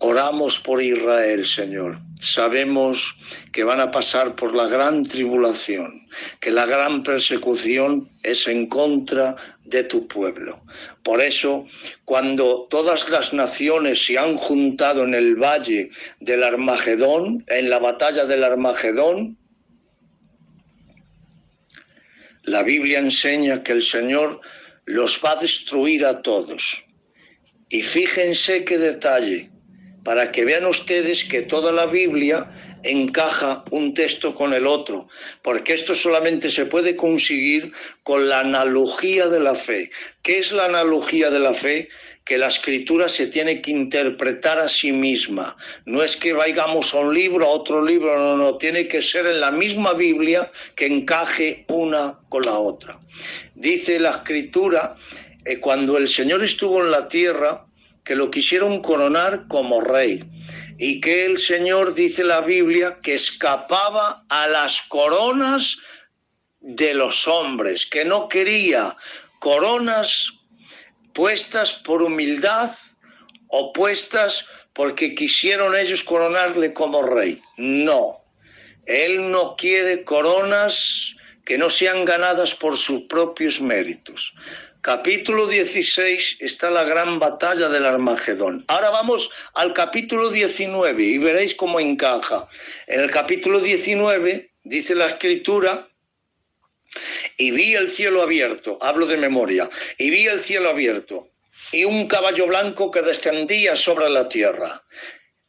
Oramos por Israel, Señor. Sabemos que van a pasar por la gran tribulación, que la gran persecución es en contra de tu pueblo. Por eso, cuando todas las naciones se han juntado en el valle del Armagedón, en la batalla del Armagedón, la Biblia enseña que el Señor los va a destruir a todos. Y fíjense qué detalle, para que vean ustedes que toda la Biblia encaja un texto con el otro, porque esto solamente se puede conseguir con la analogía de la fe. ¿Qué es la analogía de la fe? Que la escritura se tiene que interpretar a sí misma. No es que vayamos a un libro, a otro libro, no, tiene que ser en la misma Biblia que encaje una con la otra. Dice la escritura, cuando el Señor estuvo en la tierra, que lo quisieron coronar como rey, y que el Señor, dice la Biblia, que escapaba a las coronas de los hombres, que no quería coronas puestas por humildad o puestas porque quisieron ellos coronarle como rey. No, Él no quiere coronas que no sean ganadas por sus propios méritos. Capítulo 16 está la gran batalla del Armagedón. Ahora vamos al capítulo 19 y veréis cómo encaja. En el capítulo 19 dice la escritura: y vi el cielo abierto, hablo de memoria, y vi el cielo abierto, y un caballo blanco que descendía sobre la tierra.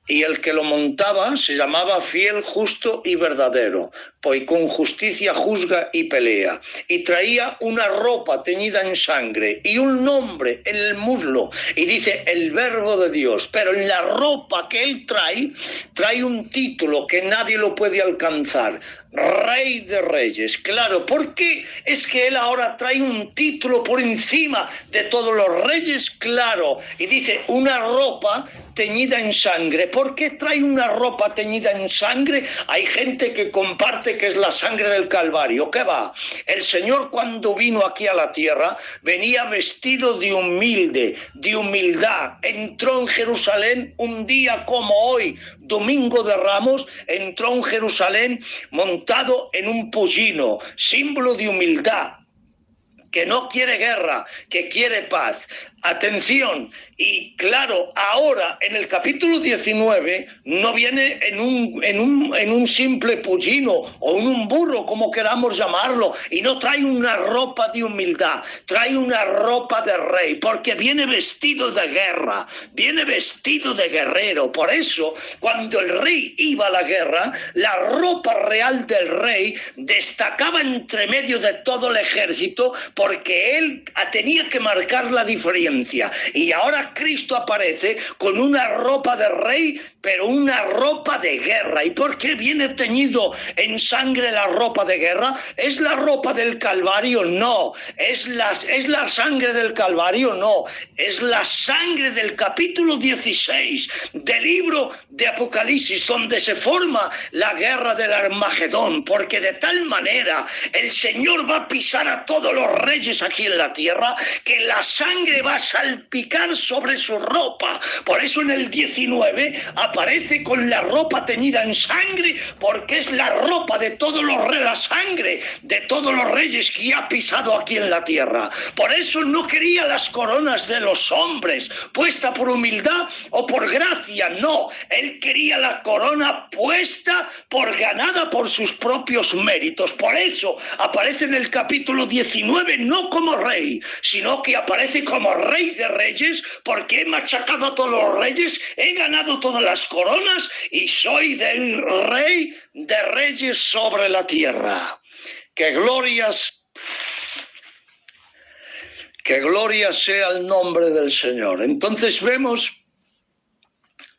Y el que lo montaba se llamaba Fiel, Justo y Verdadero, pues con justicia juzga y pelea. Y traía una ropa teñida en sangre y un nombre en el muslo. Y dice el Verbo de Dios. Pero en la ropa que él trae un título que nadie lo puede alcanzar. Rey de Reyes. Claro, ¿por qué es que él ahora trae un título por encima de todos los reyes? Claro. Y dice una ropa teñida en sangre. ¿Por qué trae una ropa teñida en sangre? Hay gente que comparte que es la sangre del Calvario. ¿Qué va? El Señor, cuando vino aquí a la tierra, venía vestido de humildad. Entró en Jerusalén un día como hoy, Domingo de Ramos, entró en Jerusalén montado en un pollino, símbolo de humildad, que no quiere guerra, que quiere paz. Atención, y claro, ahora en el capítulo 19 no viene en un simple pollino o en un burro, como queramos llamarlo, y no trae una ropa de humildad, trae una ropa de rey, porque viene vestido de guerra, viene vestido de guerrero. Por eso, cuando el rey iba a la guerra, la ropa real del rey destacaba entre medio de todo el ejército, porque él tenía que marcar la diferencia. Y ahora Cristo aparece con una ropa de rey, pero una ropa de guerra. ¿Y por qué viene teñido en sangre la ropa de guerra? ¿Es la ropa del Calvario? No. ¿Es la sangre del Calvario? No. Es la sangre del capítulo 16 del libro de Apocalipsis, donde se forma la guerra del Armagedón, porque de tal manera el Señor va a pisar a todos los reyes aquí en la tierra, que la sangre va a salpicar sobre su ropa. Por eso en el 19 aparece con la ropa teñida en sangre, porque es la ropa de todos los reyes, la sangre de todos los reyes que ha pisado aquí en la tierra. Por eso no quería las coronas de los hombres, puesta por humildad o por gracia, no. Él quería la corona puesta ganada por sus propios méritos. Por eso aparece en el capítulo 19 no como rey, sino que aparece como Rey de Reyes, porque he machacado a todos los reyes, he ganado todas las coronas y soy del Rey de Reyes sobre la tierra. Que gloria sea el nombre del Señor. Entonces vemos,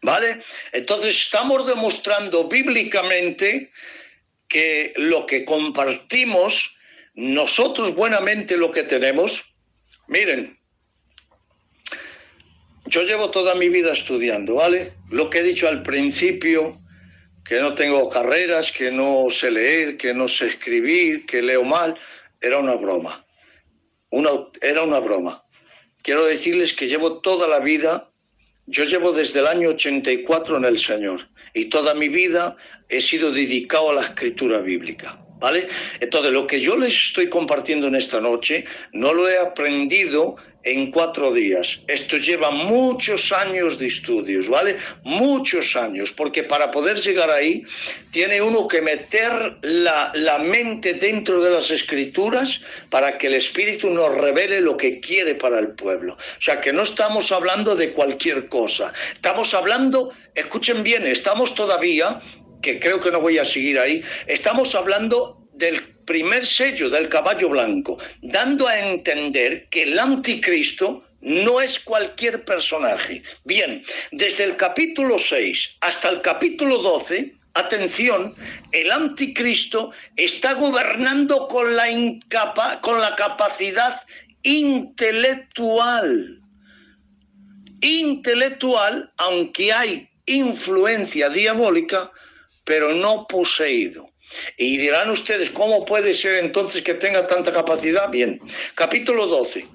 ¿vale? Entonces estamos demostrando bíblicamente que lo que compartimos nosotros buenamente lo que tenemos, miren, yo llevo toda mi vida estudiando, ¿vale? Lo que he dicho al principio, que no tengo carreras, que no sé leer, que no sé escribir, que leo mal, era una broma. Era una broma. Quiero decirles que llevo toda la vida, yo llevo desde el año 84 en el Señor, y toda mi vida he sido dedicado a la escritura bíblica, ¿vale? Entonces, lo que yo les estoy compartiendo en esta noche, no lo he aprendido en 4 días. Esto lleva muchos años de estudios, ¿vale? Muchos años, porque para poder llegar ahí, tiene uno que meter la mente dentro de las Escrituras para que el Espíritu nos revele lo que quiere para el pueblo. O sea, que no estamos hablando de cualquier cosa. Estamos hablando, escuchen bien, estamos todavía, que creo que no voy a seguir ahí, estamos hablando del primer sello del caballo blanco, dando a entender que el anticristo no es cualquier personaje. Bien, desde el capítulo 6 hasta el capítulo 12, atención, el anticristo está gobernando con la capacidad intelectual, aunque hay influencia diabólica, pero no poseído. Y dirán ustedes, ¿cómo puede ser entonces que tenga tanta capacidad? Bien, capítulo 12.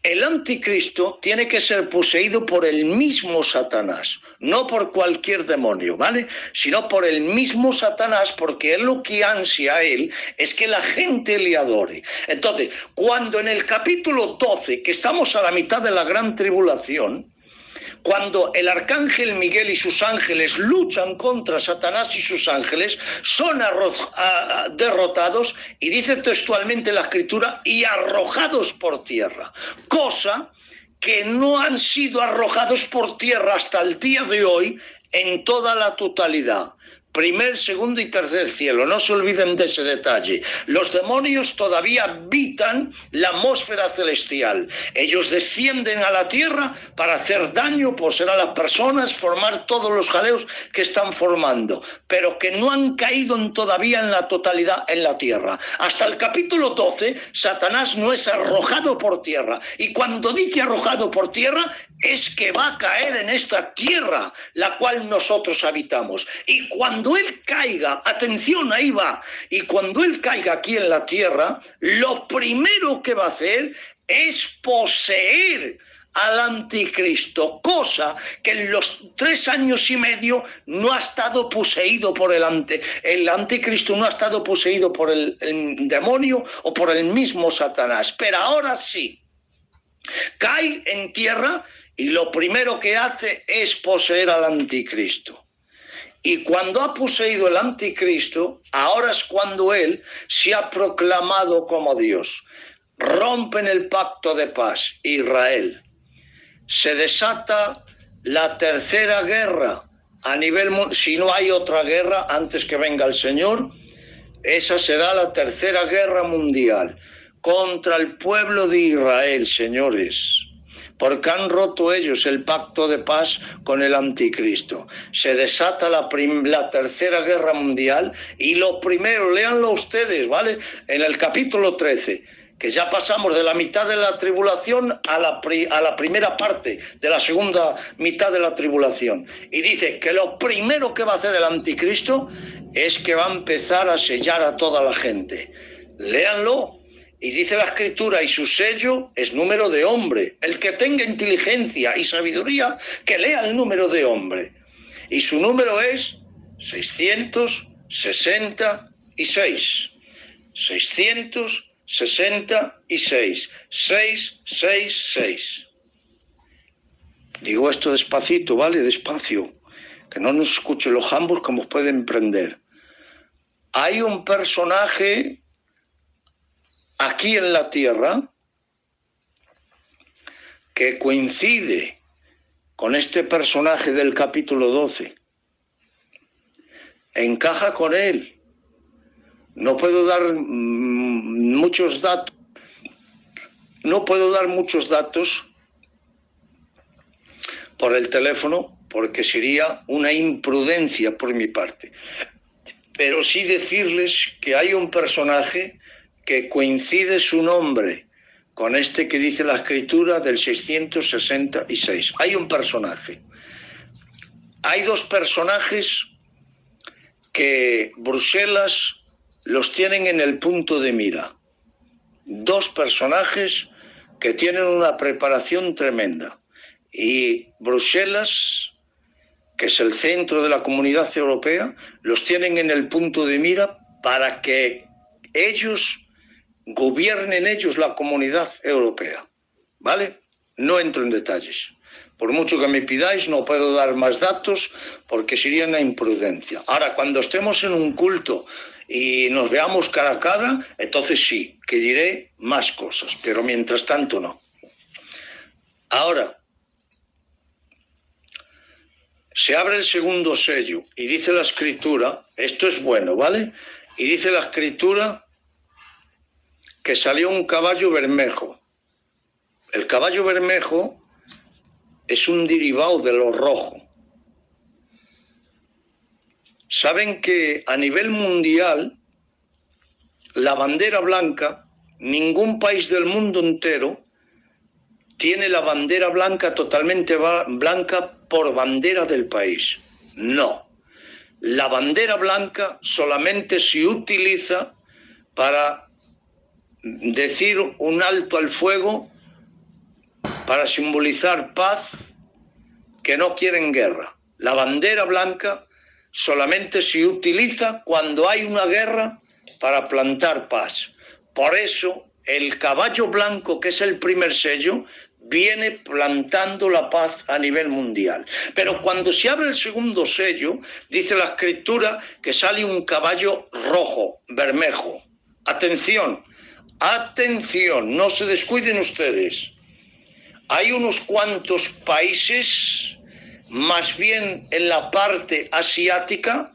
El anticristo tiene que ser poseído por el mismo Satanás, no por cualquier demonio, ¿vale? Sino por el mismo Satanás, porque él lo que ansia a él es que la gente le adore. Entonces, cuando en el capítulo 12, que estamos a la mitad de la gran tribulación, cuando el arcángel Miguel y sus ángeles luchan contra Satanás y sus ángeles, son derrotados, y dice textualmente la Escritura, y arrojados por tierra, cosa que no han sido arrojados por tierra hasta el día de hoy en toda la totalidad. Primer, segundo y tercer cielo, no se olviden de ese detalle. Los demonios todavía habitan la atmósfera celestial. Ellos descienden a la tierra para hacer daño, poseer a las personas, formar todos los jaleos que están formando, pero que no han caído todavía en la totalidad en la tierra. Hasta el capítulo 12, Satanás no es arrojado por tierra. Y cuando dice arrojado por tierra, es que va a caer en esta tierra, la cual nosotros habitamos. Y cuando él caiga, atención, ahí va, y cuando él caiga aquí en la tierra, lo primero que va a hacer es poseer al anticristo, cosa que en los 3 años y medio no ha estado poseído por el anticristo, no ha estado poseído por el demonio o por el mismo Satanás, pero ahora sí, cae en tierra y lo primero que hace es poseer al anticristo. Y cuando ha poseído el anticristo, ahora es cuando él se ha proclamado como Dios. Rompen el pacto de paz, Israel. Se desata la tercera guerra a nivel mundial. Si no hay otra guerra antes que venga el Señor, esa será la tercera guerra mundial contra el pueblo de Israel, señores, porque han roto ellos el pacto de paz con el anticristo. Se desata la tercera guerra mundial, y lo primero, léanlo ustedes, ¿vale? En el capítulo 13, que ya pasamos de la mitad de la tribulación a la primera parte de la segunda mitad de la tribulación. Y dice que lo primero que va a hacer el anticristo es que va a empezar a sellar a toda la gente. Léanlo. Y dice la Escritura, y su sello es número de hombre. El que tenga inteligencia y sabiduría, que lea el número de hombre. Y su número es 666. 666. 666. Digo esto despacito, ¿vale? Despacio. Que no nos escuchen los jambos como pueden prender. Hay un personaje aquí en la tierra que coincide con este personaje del capítulo 12. Encaja con él. No puedo dar muchos datos. No puedo dar muchos datos por el teléfono, porque sería una imprudencia por mi parte. pero sí decirles que hay un personaje que coincide su nombre con este que dice la escritura del 666. Hay un personaje. Hay dos personajes que Bruselas los tienen en el punto de mira. Dos personajes que tienen una preparación tremenda. Y Bruselas, que es el centro de la Comunidad Europea, los tienen en el punto de mira para que ellos gobiernen ellos la Comunidad Europea. ¿Vale? No entro en detalles. Por mucho que me pidáis, no puedo dar más datos porque sería una imprudencia. Ahora, cuando estemos en un culto y nos veamos cara a cara, entonces sí, que diré más cosas, pero mientras tanto no. Ahora, se abre el segundo sello y dice la escritura, esto es bueno, ¿vale? Y dice la escritura que salió un caballo bermejo. El caballo bermejo es un derivado de lo rojo. Saben que a nivel mundial, la bandera blanca, ningún país del mundo entero tiene la bandera blanca totalmente blanca por bandera del país. No. La bandera blanca solamente se utiliza para decir un alto al fuego, para simbolizar paz, que no quieren guerra. La bandera blanca solamente se utiliza cuando hay una guerra para plantar paz. Por eso el caballo blanco, que es el primer sello, viene plantando la paz a nivel mundial. Pero cuando se abre el segundo sello, dice la escritura que sale un caballo rojo, bermejo. Atención, atención, no se descuiden ustedes. Hay unos cuantos países, más bien en la parte asiática,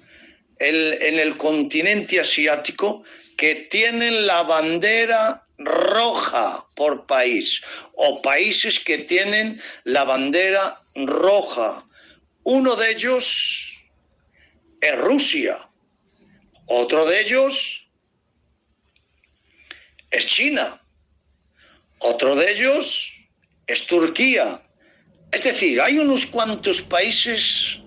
en el continente asiático, que tienen la bandera roja por país, o países que tienen la bandera roja. Uno de ellos es Rusia, otro de ellos es China, otro de ellos es Turquía. Es decir, hay unos cuantos países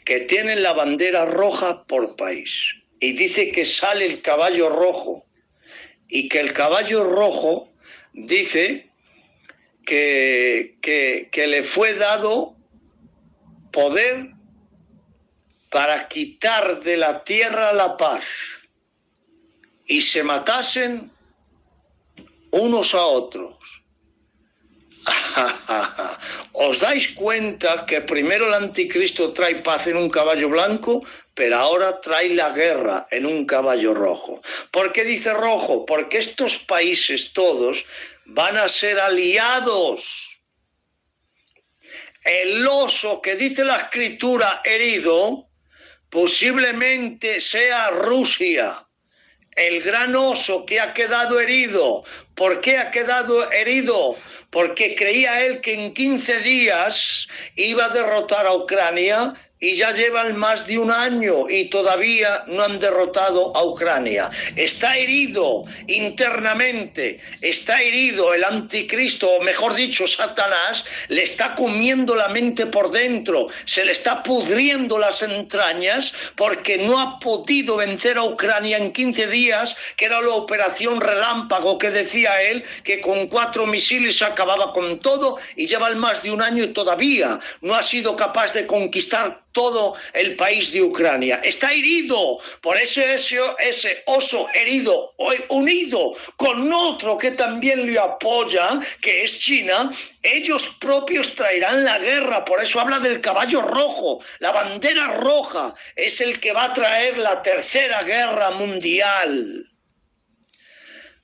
que tienen la bandera roja por país. Y dice que sale el caballo rojo. Y que el caballo rojo dice que le fue dado poder para quitar de la tierra la paz. Y se matasen unos a otros. ¿Os dais cuenta que primero el anticristo trae paz en un caballo blanco, pero ahora trae la guerra en un caballo rojo? ¿Por qué dice rojo? Porque estos países todos van a ser aliados. El oso que dice la escritura herido posiblemente sea Rusia. El gran oso que ha quedado herido. ¿Por qué ha quedado herido? Porque creía él que en 15 días iba a derrotar a Ucrania y ya llevan más de un año y todavía no han derrotado a Ucrania. Está herido internamente, está herido el anticristo, o mejor dicho, Satanás, le está comiendo la mente por dentro, se le está pudriendo las entrañas porque no ha podido vencer a Ucrania en 15 días, que era la operación relámpago que decía él, que con 4 misiles se acababa con todo, y llevan más de un año y todavía no ha sido capaz de conquistar todo el país de Ucrania. Está herido, por eso ese oso herido, unido con otro que también le apoya, que es China, ellos propios traerán la guerra. Por eso habla del caballo rojo. La bandera roja es el que va a traer la tercera guerra mundial.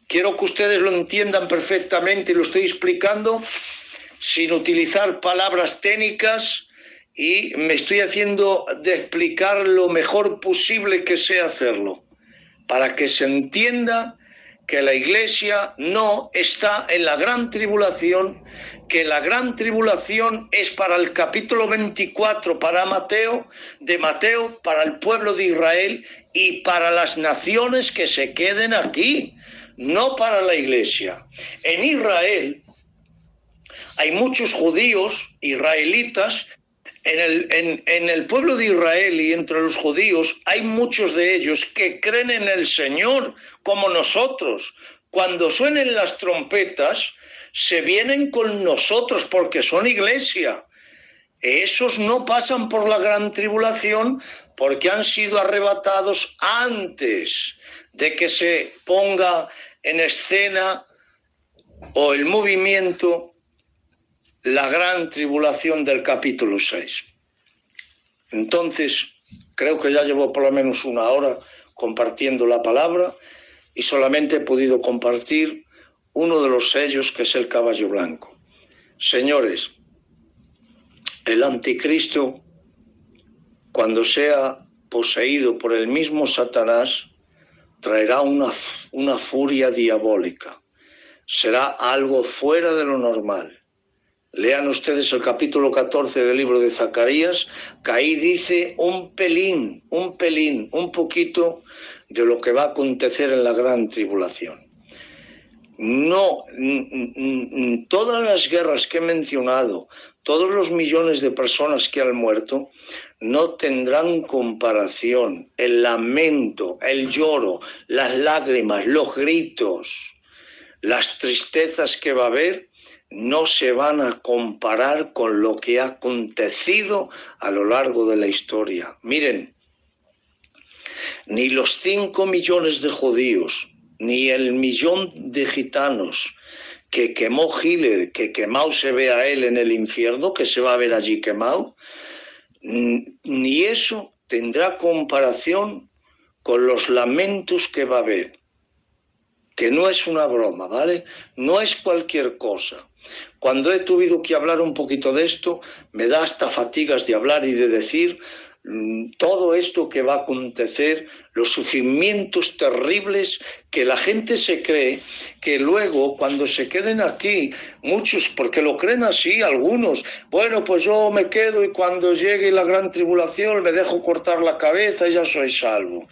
Quiero que ustedes lo entiendan perfectamente y lo estoy explicando sin utilizar palabras técnicas, y me estoy haciendo de explicar lo mejor posible que sé hacerlo, para que se entienda que la iglesia no está en la gran tribulación, que la gran tribulación es para el capítulo 24, para Mateo, de Mateo, para el pueblo de Israel y para las naciones que se queden aquí, no para la iglesia. En Israel hay muchos judíos, israelitas. En el pueblo de Israel y entre los judíos hay muchos de ellos que creen en el Señor como nosotros. Cuando suenen las trompetas, se vienen con nosotros porque son iglesia. Esos no pasan por la gran tribulación porque han sido arrebatados antes de que se ponga en escena o el movimiento la gran tribulación del capítulo 6. Entonces, creo que ya llevo por lo menos una hora compartiendo la palabra y solamente he podido compartir uno de los sellos, que es el caballo blanco. Señores, el anticristo, cuando sea poseído por el mismo Satanás, traerá una furia diabólica. Será algo fuera de lo normal. Lean ustedes el capítulo 14 del libro de Zacarías, que ahí dice un poquito de lo que va a acontecer en la gran tribulación. No, todas las guerras que he mencionado, todos los millones de personas que han muerto, no tendrán comparación. El lamento, el lloro, las lágrimas, los gritos, las tristezas que va a haber, no se van a comparar con lo que ha acontecido a lo largo de la historia. Miren, ni los 5 millones de judíos, ni el 1 millón de gitanos que quemó Hitler, que quemado se ve a él en el infierno, que se va a ver allí quemado, ni eso tendrá comparación con los lamentos que va a haber. Que no es una broma, ¿vale? No es cualquier cosa. Cuando he tenido que hablar un poquito de esto, me da hasta fatigas de hablar y de decir todo esto que va a acontecer, los sufrimientos terribles que la gente se cree, que luego cuando se queden aquí, muchos, porque lo creen así, algunos, bueno, pues yo me quedo y cuando llegue la gran tribulación me dejo cortar la cabeza y ya soy salvo.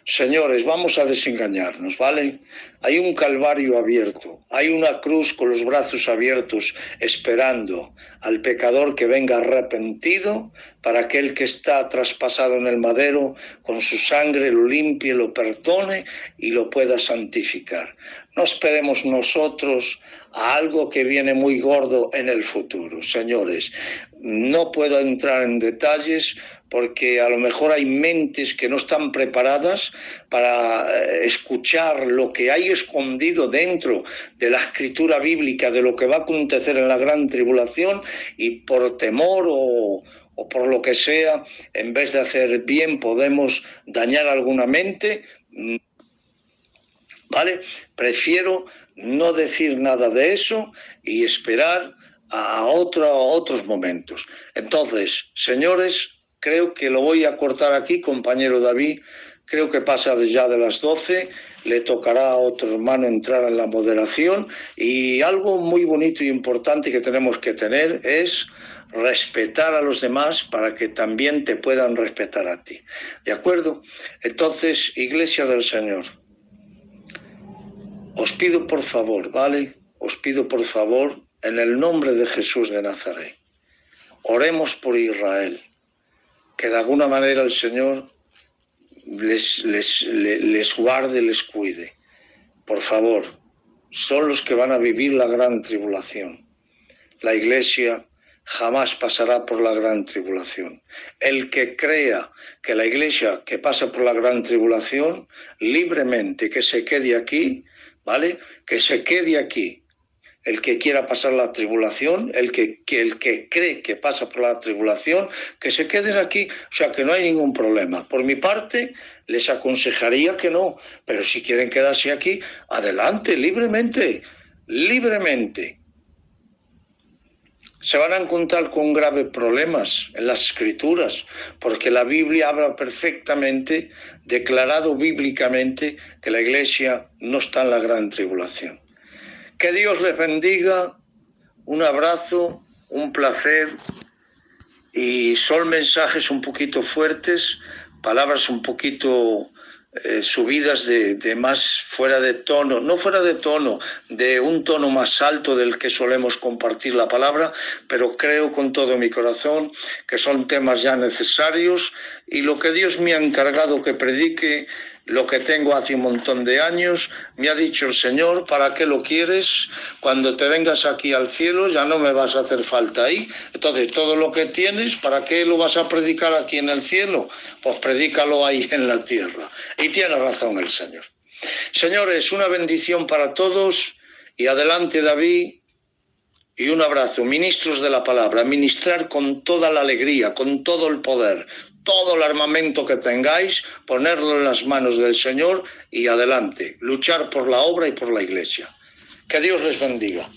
Señores, vamos a desengañarnos, ¿vale? Hay un calvario abierto, hay una cruz con los brazos abiertos esperando al pecador que venga arrepentido para que el que está traspasado en el madero con su sangre lo limpie, lo perdone y lo pueda santificar. No esperemos nosotros a algo que viene muy gordo en el futuro, señores. No puedo entrar en detalles porque a lo mejor hay mentes que no están preparadas para escuchar lo que hay escondido dentro de la escritura bíblica de lo que va a acontecer en la gran tribulación y por temor o por lo que sea, en vez de hacer bien podemos dañar alguna mente, ¿vale? Prefiero no decir nada de eso y esperar a otros momentos. Entonces, señores, creo que lo voy a cortar aquí, compañero David. Creo que pasa ya de las 12, le tocará a otro hermano entrar en la moderación y algo muy bonito y importante que tenemos que tener es respetar a los demás para que también te puedan respetar a ti. ¿De acuerdo? Entonces, Iglesia del Señor, os pido por favor, ¿vale? Os pido por favor, en el nombre de Jesús de Nazaret, oremos por Israel, que de alguna manera el Señor les guarde, les cuide. Por favor, son los que van a vivir la gran tribulación. La Iglesia jamás pasará por la gran tribulación. El que crea que la Iglesia que pasa por la gran tribulación, libremente que se quede aquí, ¿vale? Que se quede aquí. El que quiera pasar la tribulación, el que cree que pasa por la tribulación, que se queden aquí, o sea que no hay ningún problema. Por mi parte, les aconsejaría que no, pero si quieren quedarse aquí, adelante, libremente, libremente. se van a encontrar con graves problemas en las Escrituras, porque la Biblia habla perfectamente, declarado bíblicamente, que la Iglesia no está en la gran tribulación. Que Dios les bendiga, un abrazo, un placer, y son mensajes un poquito fuertes, palabras un poquito subidas de más fuera de tono, no fuera de tono, de un tono más alto del que solemos compartir la palabra, pero creo con todo mi corazón que son temas ya necesarios, y lo que Dios me ha encargado que predique, lo que tengo hace un montón de años, me ha dicho el Señor: ¿para qué lo quieres? Cuando te vengas aquí al cielo ya no me vas a hacer falta ahí. Entonces, todo lo que tienes, ¿para qué lo vas a predicar aquí en el cielo? Pues predícalo ahí en la tierra. Y tiene razón el Señor. Señores, una bendición para todos, y adelante David, y un abrazo. Ministros de la palabra, ministrar con toda la alegría, con todo el poder, todo el armamento que tengáis, ponerlo en las manos del Señor y adelante, luchar por la obra y por la Iglesia. Que Dios les bendiga.